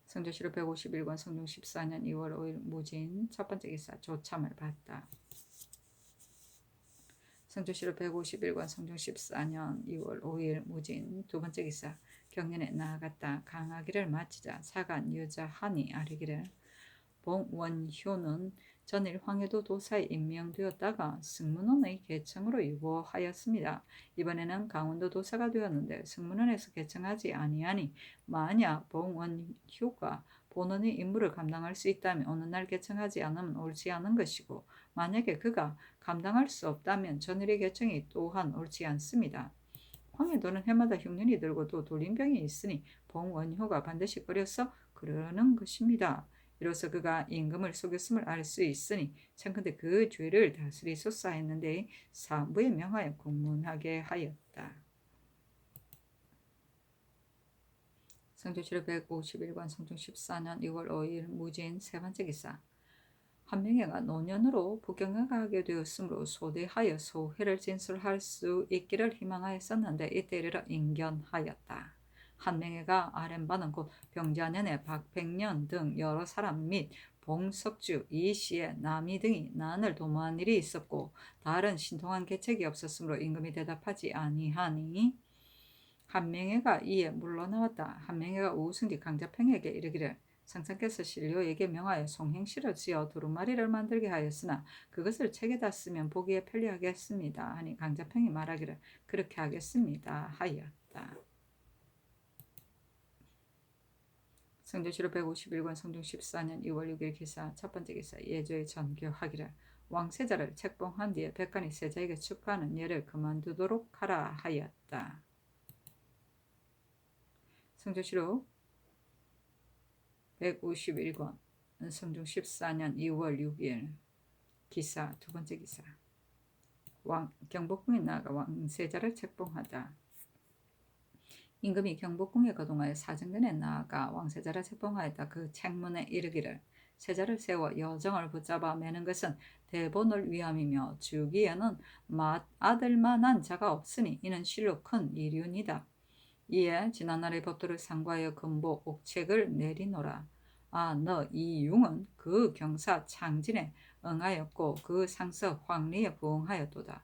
A: 성조실록 151권 성종 14년 2월 5일 무진 첫 번째 기사. 조참을 받다. 성조실록 151권 성종 14년 2월 5일 무진 두 번째 기사. 경연에 나아갔다. 강하기를 마치자 사간 여자하니 아뢰기를 봉원효는 전일 황해도 도사에 임명되었다가 승문원의 개청으로 유보하였습니다. 이번에는 강원도 도사가 되었는데 승문원에서 개청하지 아니하니 만약 봉원효가 본원의 임무를 감당할 수 있다면 어느 날 개청하지 않으면 옳지 않은 것이고 만약에 그가 감당할 수 없다면 전일의 개청이 또한 옳지 않습니다. 황해도는 해마다 흉년이 들고 또 돌림병이 있으니 봉원효가 반드시 끓여서 그러는 것입니다. 이로써 그가 임금을 속였음을 알 수 있으니 청컨대 그 죄를 다스리소서 했는데 사부에 명하여 공문하게 하였다. 성조실록 151권 성종 14년 2월 5일 무진 세 번째 기사. 한명회가 노년으로 부경하게 되었으므로 소대하여 소회를 진술할 수 있기를 희망하였었는데 이때 이르러 인견하였다. 한명회가 아랫바는 곧 병자년에 박백년 등 여러 사람 및 봉석주, 이씨의 남이 등이 난을 도모한 일이 있었고 다른 신통한 계책이 없었으므로 임금이 대답하지 아니하니 한명회가 이에 물러나왔다. 한명회가 우승기 강자팽에게 이르기를 상상께서 신료에게 명하여 송행시를 지어 두루마리를 만들게 하였으나 그것을 책에다 쓰면 보기에 편리하겠습니다 하니 강자팽이 말하기를 그렇게 하겠습니다 하였다. 성조실록 151권 성종 14년 2월 6일 기사 첫 번째 기사 예조의 전교하기를 왕세자를 책봉한 뒤에 백관이 세자에게 축하하는 예를 그만두도록 하라 하였다. 성조실록 151권 성종 14년 2월 6일 기사 두 번째 기사 경복궁에 나아가 왕세자를 책봉하다. 임금이 경복궁에 거동하여 사정전에 나아가 왕세자를 책봉하였다. 그 책문에 이르기를 세자를 세워 여정을 붙잡아 매는 것은 대본을 위함이며 주기에는 아들만한 자가 없으니 이는 실로 큰 이륜이다. 이에 지난날의 법도를 상고하여 금보 옥책을 내리노라. 너 이융은 그 경사 창진에 응하였고 그 상서 황리에 부응하였도다.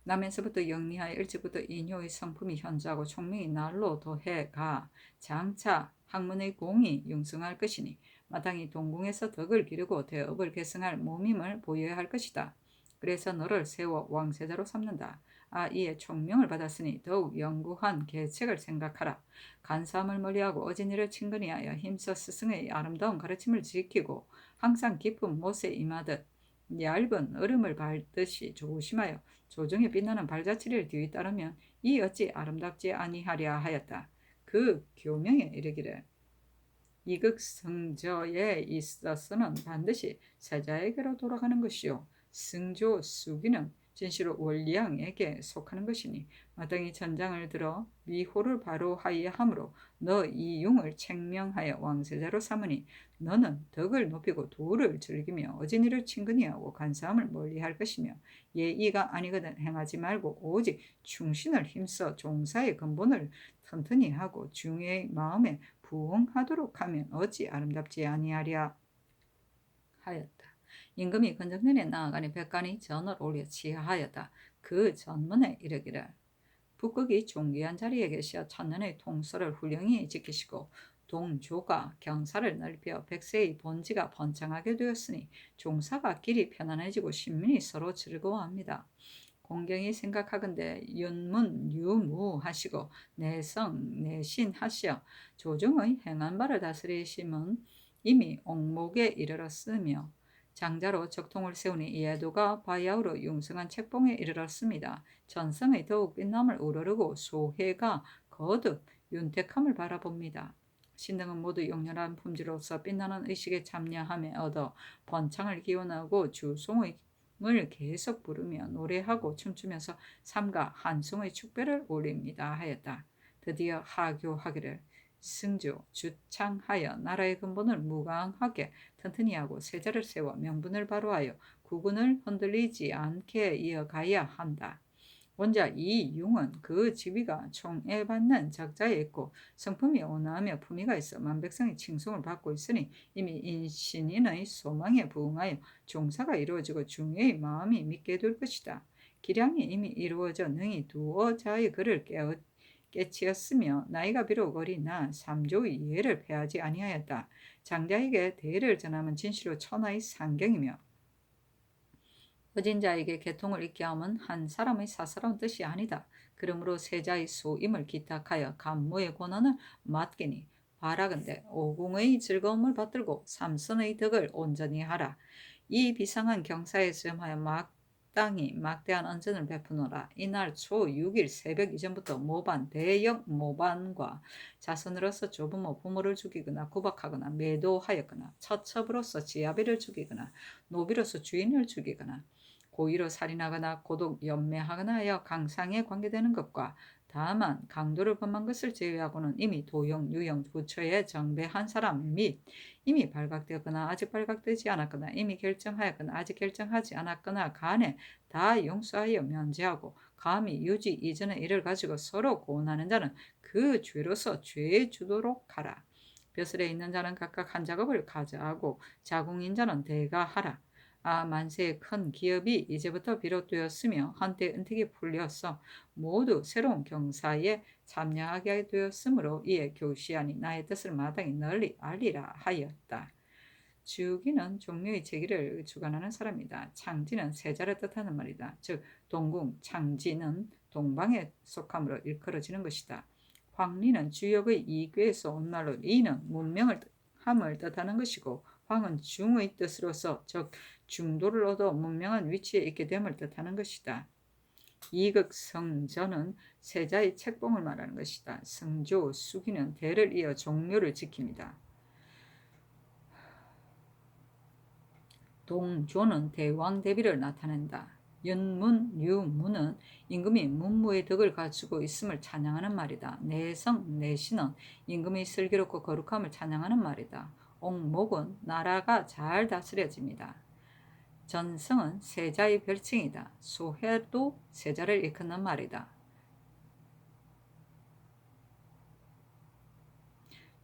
A: 남에서부터 영리하여 일찍부터 인효의 성품이 현저하고 총명이 날로 더해가 장차 학문의 공이 융성할 것이니 마땅히 동궁에서 덕을 기르고 대업을 계승할 몸임을 보여야 할 것이다. 그래서 너를 세워 왕세자로 삼는다. 이에 총명을 받았으니 더욱 영구한 계책을 생각하라. 간사함을 멀리하고 어진이를 친근히하여 힘써 스승의 아름다운 가르침을 지키고 항상 깊은 못에 임하듯 얇은 얼음을 밟듯이 조심하여 조정에 빛나는 발자취를 뒤따르면 이 어찌 아름답지 아니하랴 하였다. 그 교명에 이르기를 이극성저에 있어서는 반드시 세자에게로 돌아가는 것이요 승조 수기는 진시로 원리양에게 속하는 것이니 마땅히 전장을 들어 미호를 바로 하여야 하므로 너 이융을 책명하여 왕세자로 삼으니 너는 덕을 높이고 도를 즐기며 어진이를 친근히 하고 간사함을 멀리할 것이며 예의가 아니거든 행하지 말고 오직 충신을 힘써 종사의 근본을 튼튼히 하고 중의 마음에 부응하도록 하면 어찌 아름답지 아니하랴 하였다. 임금이 건정전에 나아가니 백관이 전을 올려 치하하였다. 그 전문에 이르기를 북극이 존귀한 자리에 계시어 천년의 통솔을 훌륭히 지키시고 동조가 경사를 넓혀 백세의 본지가 번창하게 되었으니 종사가 길이 편안해지고 신민이 서로 즐거워합니다. 공경이 생각하건대 윤문 유무하시고 내성 내신하시어 조정의 행한 바를 다스리심은 이미 옥목에 이르렀으며 장자로 적통을 세우니 이해도가 바야흐로 융성한 책봉에 이르렀습니다. 전성의 더욱 빛남을 우러르고 소회가 거듭 윤택함을 바라봅니다. 신등은 모두 용렬한 품질로서 빛나는 의식에 참여함에 얻어 번창을 기원하고 주송의 을 계속 부르며 노래하고 춤추면서 삼가 한송의 축배를 올립니다 하였다. 드디어 하교하기를 승조 주창하여 나라의 근본을 무강하게 튼튼히 하고 세자를 세워 명분을 바로하여 국군을 흔들리지 않게 이어가야 한다. 원자 이융은 그 지위가 총애받는 적자에 있고 성품이 온화하며 품위가 있어 만백성의 칭송을 받고 있으니 이미 인신인의 소망에 부응하여 종사가 이루어지고 중의 마음이 믿게 될 것이다. 기량이 이미 이루어져 능히 두어 자의 그를 깨치었으며 나이가 비록 어리나 삼조의 이해를 패하지 아니하였다. 장자에게 대의를 전하면 진실로 천하의 상경이며 어진 자에게 개통을 잊게 함은 한 사람의 사사로운 뜻이 아니다. 그러므로 세자의 소임을 기탁하여 간모의 권한을 맡기니 바라건대 오궁의 즐거움을 받들고 삼선의 덕을 온전히 하라. 이 비상한 경사에 수험하여 마땅히 막대한 언전을 베푸노라. 이날 초 6일 새벽 이전부터 모반 대역 모반과 자손으로서 조부모 부모를 죽이거나 구박하거나 매도하였거나 처첩으로서 지아비를 죽이거나 노비로서 주인을 죽이거나 고의로 살인하거나 고독 연매하거나 하여 강상에 관계되는 것과 다만 강도를 범한 것을 제외하고는 이미 도용, 유형, 부처에 정배한 사람 및 이미 발각되거나 아직 발각되지 않았거나 이미 결정하였거나 아직 결정하지 않았거나 간에 다 용서하여 면제하고 감히 유지 이전의 일을 가지고 서로 고운하는 자는 그 죄로서 죄에 주도록 하라. 벼슬에 있는 자는 각각 한 작업을 가져하고 자궁인 자는 대가하라. 만세의 큰 기업이 이제부터 비롯되었으며 한때 은택이 풀려서 모두 새로운 경사에 참여하게 되었으므로 이에 교시하니 나의 뜻을 마땅히 널리 알리라 하였다. 주기는 종묘의 제기를 주관하는 사람이다. 창지는 세자를 뜻하는 말이다. 즉 동궁, 창지는 동방에 속함으로 일컬어지는 것이다. 황리는 주역의 이괴에서 온 말로 리는 문명을 함을 뜻하는 것이고 황은 중의 뜻으로서 즉 중도를 얻어 문명한 위치에 있게 됨을 뜻하는 것이다. 이극 성전은 세자의 책봉을 말하는 것이다. 성조, 수기는 대를 이어 종묘를 지킵니다. 동조는 대왕 대비를 나타낸다. 윤문, 유문은 임금이 문무의 덕을 갖추고 있음을 찬양하는 말이다. 내성, 내신은 임금의 슬기롭고 거룩함을 찬양하는 말이다. 옥목은 나라가 잘 다스려집니다. 전성은 세자의 별칭이다. 소해도 세자를 일컫는 말이다.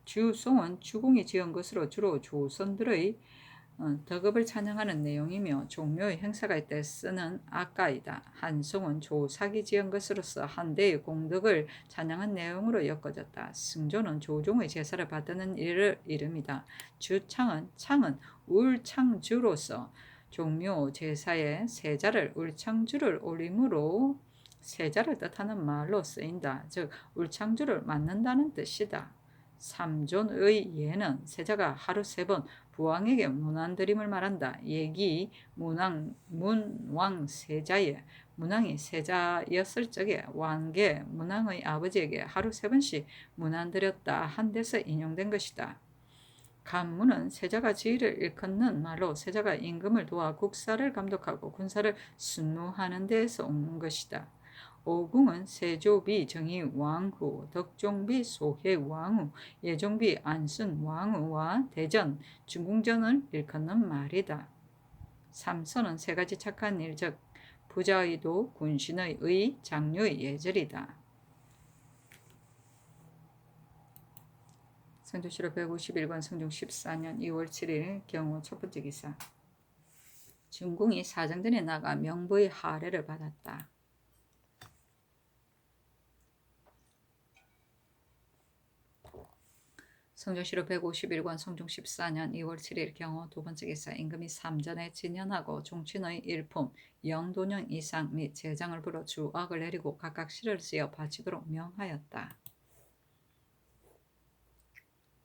A: 주송은 주공이 지은 것으로 주로 조선들의 덕업을 찬양하는 내용이며 종묘의 행사가 있을 때 쓰는 악가이다. 한송은 조삭이 지은 것으로서 한대의 공덕을 찬양한 내용으로 엮어졌다. 승조는 조종의 제사를 받드는 일을 이름이다. 주창은 창은 울창주로서 종묘 제사에 세자를 울창주를 올림으로 세자를 뜻하는 말로 쓰인다. 즉 울창주를 맡는다는 뜻이다. 삼존의 예는 세자가 하루 3번 부왕에게 문안드림을 말한다. 예기 문왕 세자에 문왕이 세자였을 적에 왕계 문왕의 아버지에게 하루 3번씩 문안드렸다 한 데서 인용된 것이다. 간문은 세자가 지위를 일컫는 말로 세자가 임금을 도와 국사를 감독하고 군사를 순무하는 데에서 온 것이다. 오궁은 세조비 정의왕후, 덕종비 소해왕후, 예종비 안순왕후와 대전, 중궁전을 일컫는 말이다. 삼선은 3가지 착한 일, 즉 부자의 도, 군신의 의, 장류의 예절이다. 성조실록 151권 성종 14년 2월 7일 경우 첫 번째 기사. 중궁이 사정전에 나가 명부의 하례를 받았다. 성조실록 151권 성종 14년 2월 7일 경우 두 번째 기사. 임금이 삼전에 진연하고 종친의 일품 0도년 이상 및 제장을 불어 주악을 내리고 각각 시를 쓰여 바치도록 명하였다.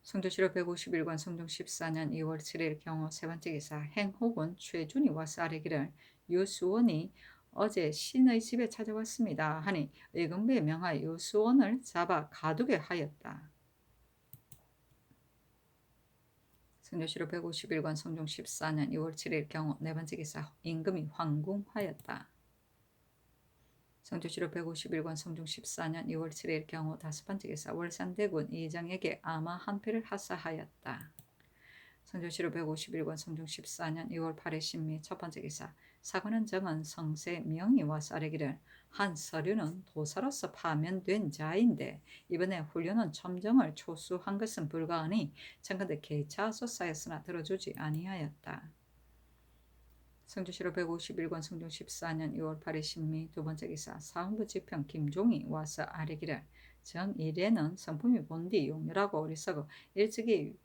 A: 성조실록 151권 성종 14년 2월 7일 경우 세 번째 기사. 행혹은 최준이 와서 아뢰기를 유수원이 어제 신의 집에 찾아왔습니다 하니 의금부에 명하여 유수원을 잡아 가두게 하였다. 성조실록 151권 성종 14년 2월 7일 경우 네 번째 기사. 임금이 황궁하였다. 성조실록 151권 성종 14년 2월 7일 경우 다섯 번째 기사. 월산대군 이정에게 아마 한 패를 하사하였다. 성조실록 151권 성종 14년 2월 8일 신미 첫 번째 기사. 사관은 정은 성세 명이 와서 아뢰기를 한 서류는 도사로서 파면된 자인데 이번에 훈련은 첨정을 초수한 것은 불가하니 청컨대 개차소사였으나 들어주지 아니하였다. 성조실록 151권 성종 14년 2월 8일 신미 두 번째 기사. 사헌부 지평 김종이 와서 아뢰기를 정일에는 성품이 본디 용렬하고 어리석어 일찍이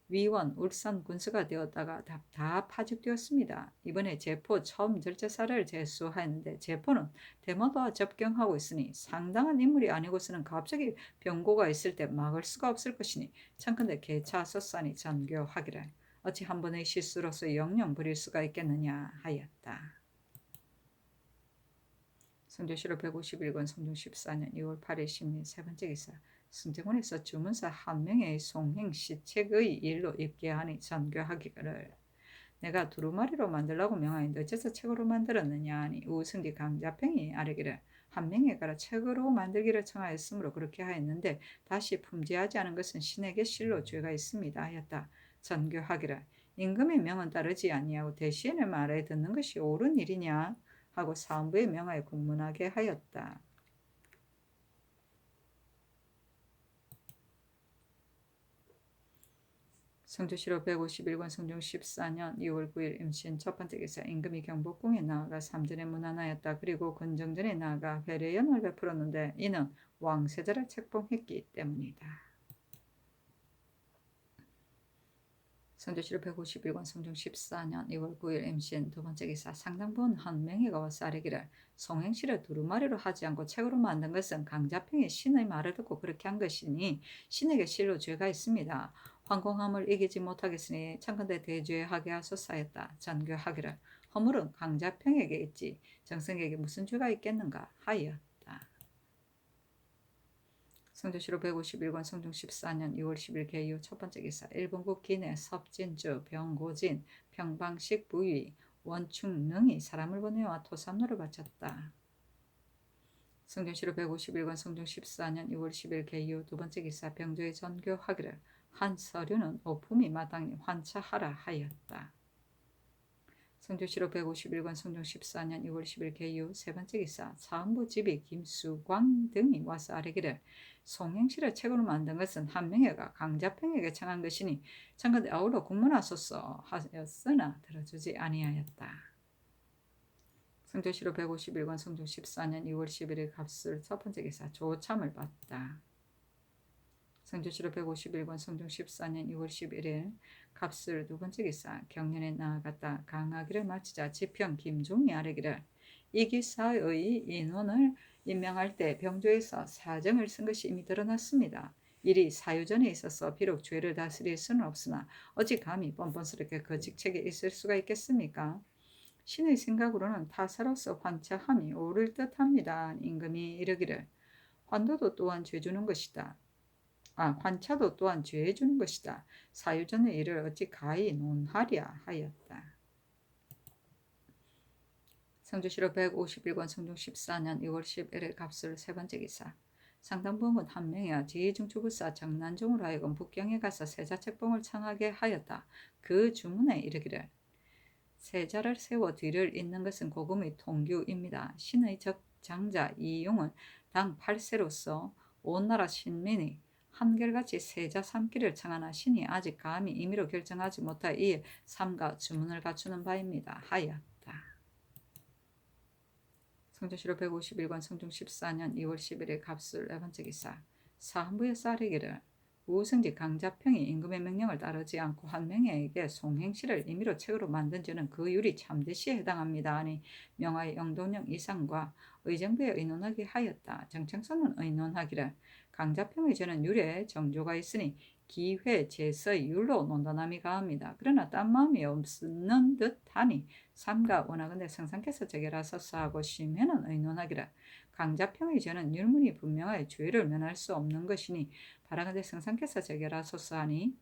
A: 위원 울산 군수가 되었다가 다 파직되었습니다. 이번에 제포 처음 절제사를 제수하였는데 제포는 대마도와 접경하고 있으니 상당한 인물이 아니고서는 갑자기 병고가 있을 때 막을 수가 없을 것이니 청컨대 개차소산이 전교하기를 어찌 한 번의 실수로서 영영 부릴 수가 있겠느냐 하였다. 성조실록 151권 성종 14년 2월 8일 신미 세 번째 기사. 승정원에서 주문사 한 명의 송행 시책의 일로 입게하니 전교하기를 내가 두루마리로 만들라고 명하인데 어째서 책으로 만들었느냐 하니 우승지 강자평이 아뢰기를 한 명에가라 책으로 만들기를 청하였으므로 그렇게 하였는데 다시 품지하지 않은 것은 신에게 실로 죄가 있습니다 하였다. 전교하기를 임금의 명은 따르지 아니하고 대신의 말에 듣는 것이 옳은 일이냐 하고 사헌부의 명하에 공문하게 하였다. 성조실록 151권 성종 14년 2월 9일 임신 첫 번째 기사 임금이 경복궁에 나아가 삼전에 문안하였다. 그리고 근정전에 나아가 회례연을 베풀었는데 이는 왕세자를 책봉했기 때문이다. 성조실록 151권 성종 14년 2월 9일 임신 두 번째 기사 상당부원 한명회가 와서 아뢰기를 송행시를 두루마리로 하지 않고 책으로 만든 것은 강자평이 신의 말을 듣고 그렇게 한 것이니 신에게 실로 죄가 있습니다. 황공함을 이기지 못하겠으니 청컨대 대죄하게 하소서 하였다. 전교하기를 허물은 강자평에게 있지 정승에게 무슨 죄가 있겠는가 하였다. 성조실록 151권 성종 14년 2월 10일 개유 첫 번째 기사 일본국 기내 섭진주 병고진 평방식 부위 원충능이 사람을 보내와 토삼로를 바쳤다. 성종실록 151권 성종 14년 2월 10일 개유 두 번째 기사 병조의 전교하기를 한 서류는 오품이 마땅히 환차하라 하였다. 성조실록 151권 성종 14년 2월 10일 개유 세 번째 기사 사헌부 집이 김수광 등이 와서 아뢰기를 송행시를 책으로 만든 것은 한명회가 강자평에게 청한 것이니 청컨대 아울러 국문하소서 하였으나 들어주지 아니하였다. 성조실록 151권 성종 14년 2월 11일 갑술 첫 번째 기사 조참을 받다. 성조실록 151권 성종 14년 2월 11일 갑술 두 번째 기사 경련에 나아갔다. 강하기를 마치자 지평 김종이 아뢰기를 이 기사의 인원을 임명할 때 병조에서 사정을 쓴 것이 이미 드러났습니다. 일이 사유전에 있어서 비록 죄를 다스릴 수는 없으나 어찌 감히 뻔뻔스럽게 그 직책에 있을 수가 있겠습니까? 신의 생각으로는 타사로서 환차함이 옳을 듯합니다. 임금이 이르기를 환도도 또한 죄 주는 것이다. 환차도 또한 죄해 주는 것이다. 사유전의 일을 어찌 가히 논하랴 하였다. 성조실록 151권 성종 14년 2월 11일 갑술 세 번째 기사 상당부원군 한명회와 제2중추부사 정난종으로 하여금 북경에 가서 세자 책봉을 청하게 하였다. 그 주문에 이르기를 세자를 세워 뒤를 잇는 것은 고금의 통규입니다. 신의 적장자 이용은 당 8세로서 온 나라 신민이 한결같이 세자 삼기를 청하나 신이 아직 감히 임의로 결정하지 못하 이에 삼가 주문을 갖추는 바입니다. 하였다. 성조실록 151권 성종 14년 2월 11일 갑술 네 번째 기사 사헌부에서 아뢰기를 우승지 강자평이 임금의 명령을 따르지 않고 한명회에게 송행시를 임의로 책으로 만든 죄는 그 율이 참대시에 해당합니다. 하니 명하의 영동령 이상과 의정부에 의논하게 하였다. 정청선은 의논하기를 강자평의 죄는 율에 정조가 있으니 기회 제서의 율로 논단함이 가합니다. 그러나 딴 마음이 없는 듯하니 삼가 원하건대 성상께서 제결하소서 하고 심해는 의논하기를 강자평의 죄는 율문이 분명하여 죄를 면할 수 없는 것이니 바라건대 성상께서 제결하소서 하니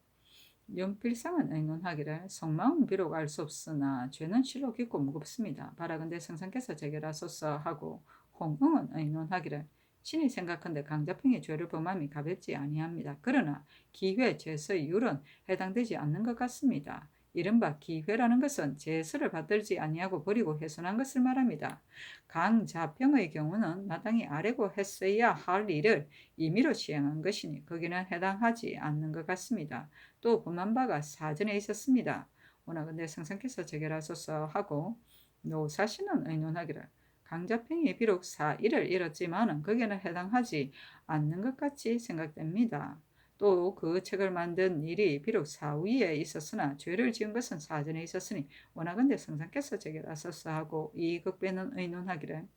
A: 윤필상은 의논하기를 속마음은 비록 알 수 없으나 죄는 실로 깊고 무겁습니다. 바라건대 성상께서 제결하소서 하고 홍응은 의논하기를 신이 생각한데 강자평의 죄를 범함이 가볍지 아니합니다. 그러나 기회 제서의 율은 해당되지 않는 것 같습니다. 이른바 기회라는 것은 제서를 받들지 아니하고 버리고 훼손한 것을 말합니다. 강자평의 경우는 마땅히 아뢰고 했어야 할 일을 임의로 시행한 것이니 거기는 해당하지 않는 것 같습니다. 또 범한 바가 사전에 있었습니다. 원하건대 성상께서 제결하소서 하고 노사신은 의논하기를 강자평이 비록 사일을 잃었지만 거기에는 해당하지 않는 것 같이 생각됩니다. 또 그 책을 만든 일이 비록 사위에 있었으나 죄를 지은 것은 사전에 있었으니 원하건대 성상께서 제결하소서 하고 이극배는 의논하기를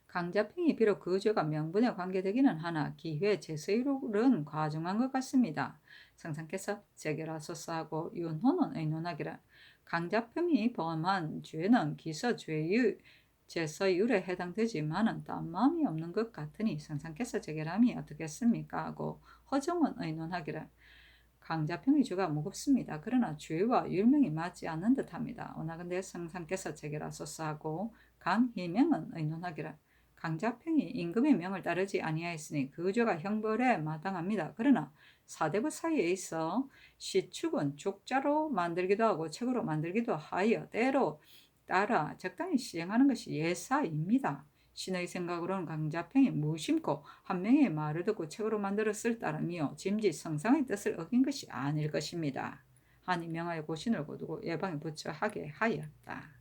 A: 강자평이 비록 그 죄가 명분에 관계되기는 하나 기회 제서율은 과중한 것 같습니다. 성상께서 제결하소서 하고 윤호는 의논하기를 강자평이 범한 죄는 기서죄의 제서율에 해당되지만은 딴 마음이 없는 것 같으니 성상께서 제결함이 어떻겠습니까? 하고 허정은 의논하기를 강자평의 주가 무겁습니다. 그러나 주의와 율명이 맞지 않는 듯합니다. 오나근데 성상께서 제게라소서하고 강희명은 의논하기를 강자평이 임금의 명을 따르지 아니하였으니 그 죄가 형벌에 마땅합니다. 그러나 사대부 사이에 있어 시축은 족자로 만들기도 하고 책으로 만들기도 하여 때로 따라 적당히 시행하는 것이 예사입니다. 신의 생각으로는 강자평이 무심코 한 명의 말을 듣고 책으로 만들었을 따름이요 짐짓 성상의 뜻을 어긴 것이 아닐 것입니다. 하니 명하여 고신을 거두고 예방에 붙여 하게 하였다.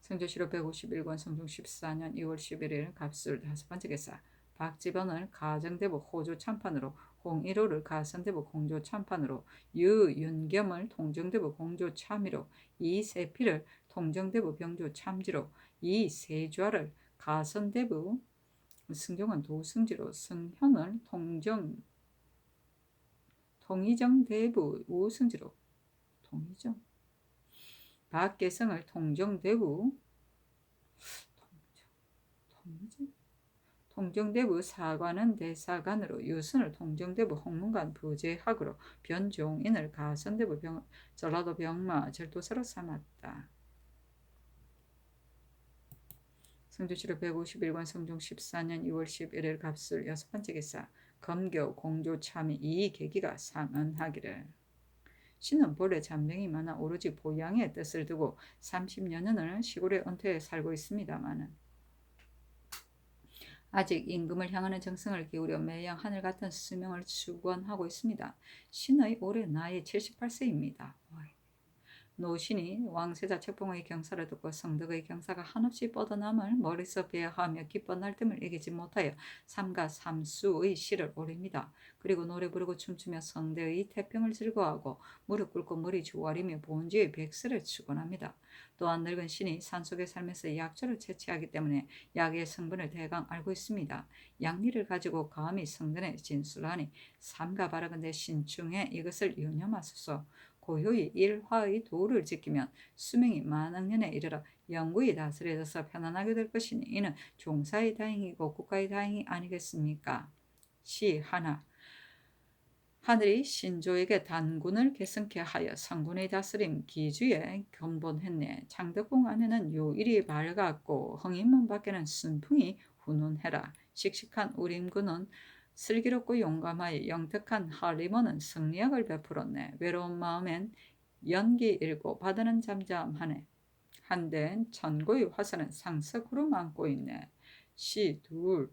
A: 성조실록 151권 성종 14년 2월 11일 갑술 5번째 개사 박지번을 가정대부 호조 참판으로 홍일호를 가선대부 공조 참판으로 유윤겸을 통정대부 공조 참의로 이세필을 통정대부 병조 참지로 이세좌를 가선대부 승경은 도승지로 승현을 통의정대부 우승지로 통의정 박계성을 통정대부 통정대부 사관은 대사관으로 유순을 통정대부 홍문관 부재학으로 변종인을 가선대부 전라도 병마 절도사로 삼았다. 성조실록 151권 성종 14년 2월 11일 갑술 6번째 기사 검교 공조 참의 이 계기가 상언하기를 신은 본래 잔병이 많아 오로지 보양의 뜻을 두고 30여년을 시골에 은퇴해 살고 있습니다마는 아직 임금을 향하는 정성을 기울여 매양 하늘 같은 수명을 축원하고 있습니다. 신의 올해 나이 78세입니다. 노신이 왕세자 책봉의 경사를 듣고 성덕의 경사가 한없이 뻗어남을 머리서 배하며 기쁜 날뜸을 이기지 못하여 삼가 삼수의 시를 올립니다. 그리고 노래 부르고 춤추며 성대의 태평을 즐거워하고 무릎 꿇고 머리 조아리며 본주의 백세를 축원합니다. 또한 늙은 신이 산속의 삶에서 약초를 채취하기 때문에 약의 성분을 대강 알고 있습니다. 약리를 가지고 감히 성전에 진술하니 삼가 바라건대 신중에 이것을 유념하소서. 고효의 일화의 도를 지키면 수명이 만억 년에 이르러 영구히 다스려져서 편안하게 될 것이니 이는 종사의 다행이고 국가의 다행이 아니겠습니까? 시 하나 하늘이 신조에게 단군을 계승케 하여 성군의 다스림 기주에 근본했네. 창덕궁 안에는 요일이 밝았고 흥인문 밖에는 순풍이 훈훈해라. 씩씩한 우림군은 슬기롭고 용감하여 영특한 할리머는 승리학을 베풀었네. 외로운 마음엔 연기 일고 바다는 잠잠하네. 한된 천고의 화살은 상석으로 많고 있네. 시 둘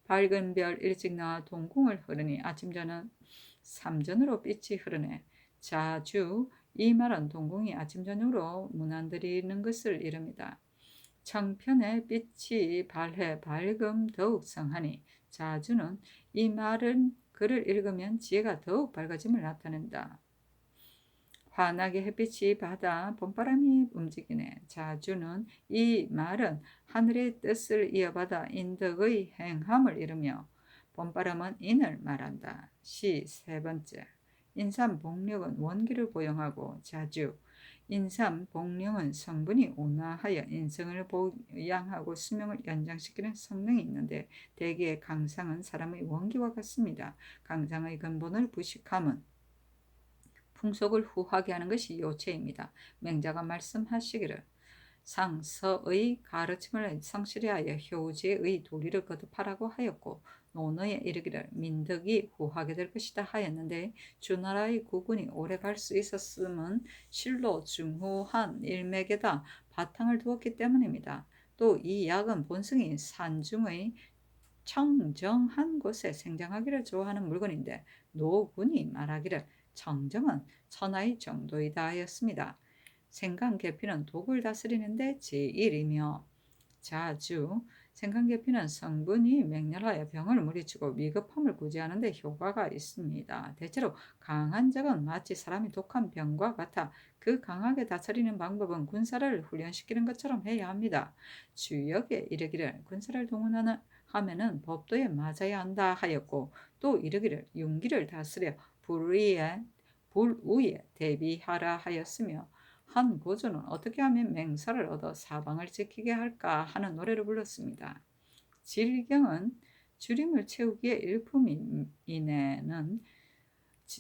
A: 밝은 별 일찍 나와 동궁을 흐르니 아침전은 삼전으로 빛이 흐르네. 자주 이 말은 동궁이 아침 저녁으로 문안드리는 것을 이릅니다. 청편에 빛이 발해 밝음 더욱 성하니 자주는 이 말은 글을 읽으면 지혜가 더욱 밝아짐을 나타낸다. 환하게 햇빛이 받아 봄바람이 움직이네. 자주는 이 말은 하늘의 뜻을 이어받아 인덕의 행함을 이루며 봄바람은 인을 말한다. 시 세 번째 인삼복령은 원기를 보영하고 자주 인삼복령은 성분이 온화하여 인성을 보양하고 수명을 연장시키는 성능이 있는데 대개의 강상은 사람의 원기와 같습니다. 강상의 근본을 부식함은 풍속을 후하게 하는 것이 요체입니다. 맹자가 말씀하시기를 상서의 가르침을 성실히 하여 효제의 도리를 거듭하라고 하였고 논어에 이르기를 민덕이 후하게 될 것이다 하였는데 주나라의 국군이 오래 갈 수 있었음은 실로 중후한 일맥에다 바탕을 두었기 때문입니다. 또 이 약은 본성이 산중의 청정한 곳에 생장하기를 좋아하는 물건인데 노군이 말하기를 청정은 천하의 정도이다 하였습니다. 생강계피는 독을 다스리는데 제일이며 자주 생강계피는 성분이 맹렬하여 병을 물리치고 위급함을 구제하는 데 효과가 있습니다. 대체로 강한 적은 마치 사람이 독한 병과 같아 그 강하게 다스리는 방법은 군사를 훈련시키는 것처럼 해야 합니다. 주역에 이르기를 군사를 동원하는 하면은 법도에 맞아야 한다 하였고 또 이르기를 용기를 다스려 불우에 대비하라 하였으며 한 고조는 어떻게 하면 맹사를 얻어 사방을 지키게 할까 하는 노래를 불렀습니다. 질경은 주림을 채우기에 일품이내는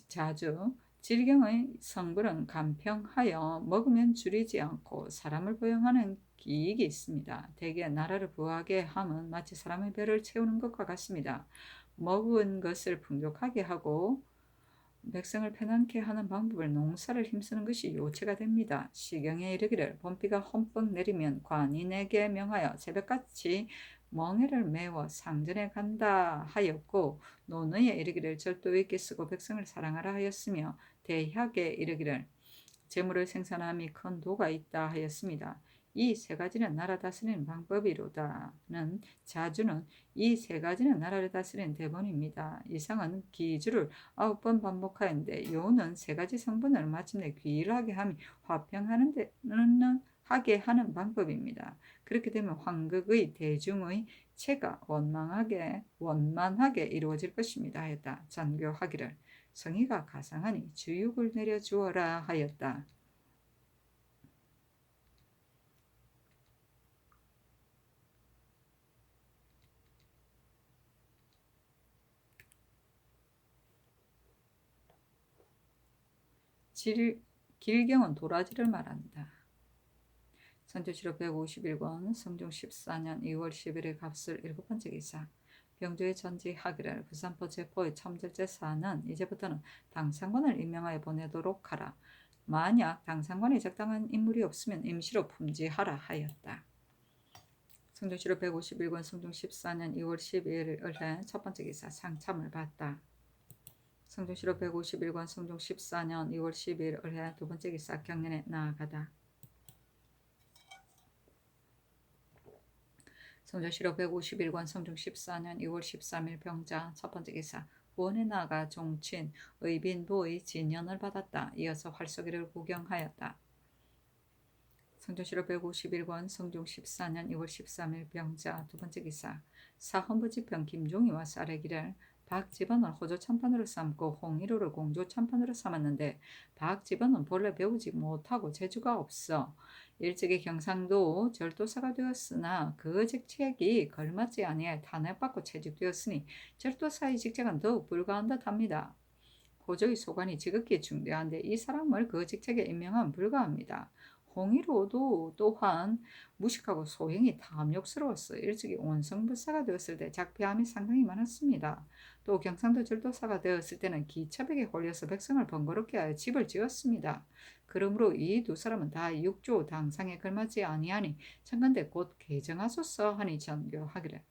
A: 자주 질경의 성분은 간평하여 먹으면 줄이지 않고 사람을 보양하는 기익이 있습니다. 대개 나라를 부하게 함은 마치 사람의 배를 채우는 것과 같습니다. 먹은 것을 풍족하게 하고 백성을 편안케 하는 방법을 농사를 힘쓰는 것이 요체가 됩니다. 시경에 이르기를 봄비가 험뻑 내리면 관이 내게 명하여 새벽같이 멍에를 메워 상전에 간다 하였고, 노느에 이르기를 절도 있게 쓰고 백성을 사랑하라 하였으며, 대학에 이르기를 재물을 생산함이 큰 도가 있다 하였습니다. 이 세 가지는 나라 다스리는 방법이로다는 자주는 이 세 가지는 나라를 다스리는 대본입니다. 이상은 기주를 9번 반복하였는데, 요는 세 가지 성분을 마침내 귀일하게 함이 화평하는 데는 하게 하는 방법입니다. 그렇게 되면 황극의 대중의 체가 원만하게 이루어질 것입니다 하였다. 전교하기를 성의가 가상하니 주육을 내려주어라 하였다. 길경은 도라지를 말한다. 선조실록 151권 성종 14년 2월 10일의 갑술 7번째 기사. 병조의 전지하기를 부산포 제포의 첨절제사는 이제부터는 당상관을 임명하여 보내도록 하라. 만약 당상관이 적당한 인물이 없으면 임시로 품지하라 하였다. 성종실록 151권 성종 14년 2월 12일 을해 첫 번째 기사. 상참을 받다. 성종실록 151권 성종 14년 2월 12일 을해 두 번째 기사. 경연에 나아가다. 성종실록 151권 성종 14년 2월 13일 병자 첫 번째 기사. 후원에 나아가 종친 의빈부의 진연을 받았다. 이어서 활쏘기를 구경하였다. 성종실록 151권 성종 14년 2월 13일 병자 두 번째 기사. 사헌부지평 김종이와 쌀의기를 박집원을 호조 참판으로 삼고 홍일호를 공조 참판으로 삼았는데, 박집원은 본래 배우지 못하고 재주가 없어 일찍이 경상도 절도사가 되었으나 그 직책이 걸맞지 아니해 탄핵받고 채직되었으니 절도사의 직책은 더욱 불가한 듯합니다. 호조의 소관이 지극히 중대한데 이 사람을 그 직책에 임명하면 불가합니다. 홍일호도 또한 무식하고 소행이 탐욕스러웠어 일찍이 원성불사가 되었을 때 작폐함이 상당히 많았습니다. 또 경상도 절도사가 되었을 때는 기차백에 홀려서 백성을 번거롭게 하여 집을 지었습니다. 그러므로 이 두 사람은 다 육조 당상에 걸맞지 아니하니 청컨대 곧 개정하소서 하니 전교하기를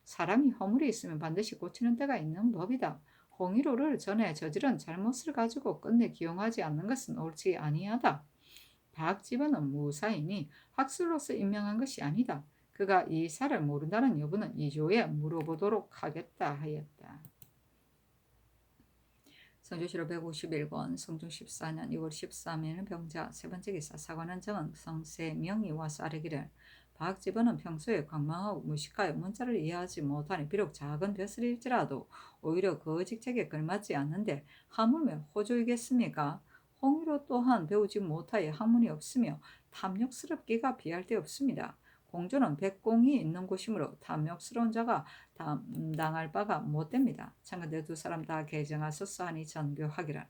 A: 사람이 허물이 있으면 반드시 고치는 때가 있는 법이다. 홍일호를 전에 저지른 잘못을 가지고 끝내 기용하지 않는 것은 옳지 아니하다. 박집원은 무사이니 학술로서 임명한 것이 아니다. 그가 이 사를 모른다는 여부는 이조에 물어보도록 하겠다 하였다. 성조실록 151권 성종 14년 2월 13일 병자 세 번째 기사. 사관원 정은 성세명이와 쌀의기를 박집원은 평소에 관망하고 무식하여 문자를 이해하지 못하니 비록 작은 벼슬일지라도 오히려 그 직책에 걸맞지 않는데 하물며 호조이겠습니까? 홍일호 또한 배우지 못하여 학문이 없으며 탐욕스럽기가 비할 데 없습니다. 공조는 백공이 있는 곳이므로 탐욕스러운 자가 담당할 바가 못됩니다. 참건대 두 사람 다 개정하소서 하니 전교하기를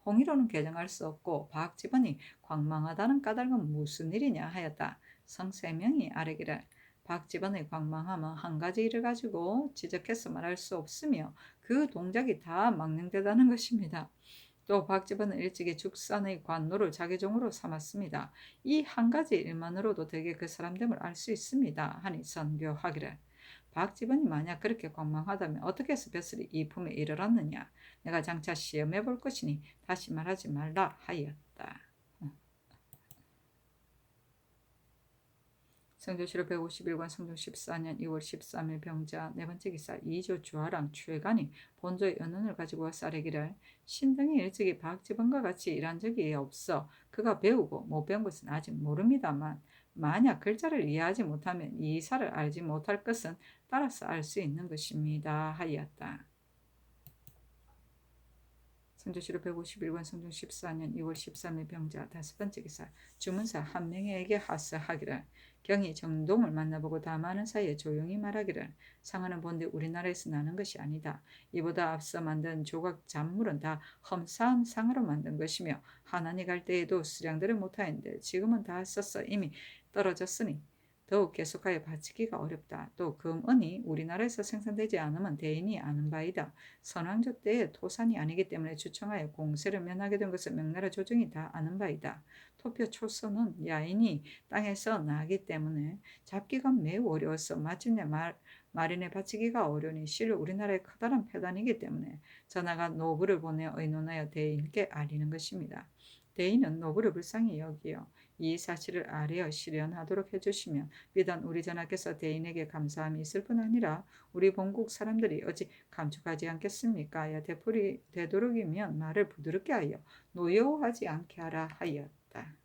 A: 홍일호는 개정할 수 없고 박집원이 광망하다는 까닭은 무슨 일이냐 하였다. 성세명이 아뢰기를 박집원의 광망함은 한 가지 일을 가지고 지적해서 말할 수 없으며 그 동작이 다 망령되다는 것입니다. 또 박집원은 일찍이 죽산의 관노를 자기 종으로 삼았습니다. 이 한 가지 일만으로도 대개 그 사람됨을 알 수 있습니다. 하니 선교하기를 박집원이 만약 그렇게 광망하다면 어떻게 해서 벼슬이 이 품에 이르렀느냐. 내가 장차 시험해 볼 것이니 다시 말하지 말라 하였다. 성조실록 151권 성종 14년 2월 13일 병자 네 번째 기사. 이조 주하랑 최간이 본조의 연언을 가지고 쌀의기를 신등이 일찍이 박집원과 같이 일한 적이 없어 그가 배우고 못 배운 것은 아직 모릅니다만 만약 글자를 이해하지 못하면 이사를 알지 못할 것은 따라서 알 수 있는 것입니다 하였다. 성조실록 151권 성종 14년 2월 13일 병자. 다섯 번째 기사. 주문사 한 명에게 하사하기를. 경이 정동을 만나보고 다마는 사이에 조용히 말하기를. 상하는 본디 우리나라에서 나는 것이 아니다. 이보다 앞서 만든 조각 잔물은 다 험사한 상으로 만든 것이며 하나니 갈 때에도 수량들을 못하였는데 지금은 다 썼어 이미 떨어졌으니 더욱 계속하여 바치기가 어렵다. 또 금은이 우리나라에서 생산되지 않으면 대인이 아는 바이다. 선왕조 때의 토산이 아니기 때문에 주청하여 공세를 면하게 된 것은 명나라 조정이 다 아는 바이다. 토표 초서는 야인이 땅에서 나기 때문에 잡기가 매우 어려워서 마침내 말인에 바치기가 어려우니 실로 우리나라의 커다란 폐단이기 때문에 전하가 노부를 보내 의논하여 대인께 알리는 것입니다. 대인은 노부를 불쌍히 여기어 이 사실을 아뢰어 실현하도록 해주시면 비단 우리 전하께서 대인에게 감사함이 있을 뿐 아니라 우리 본국 사람들이 어찌 감축하지 않겠습니까? 야 되도록이면 말을 부드럽게 하여 노여워하지 않게 하라 하였다.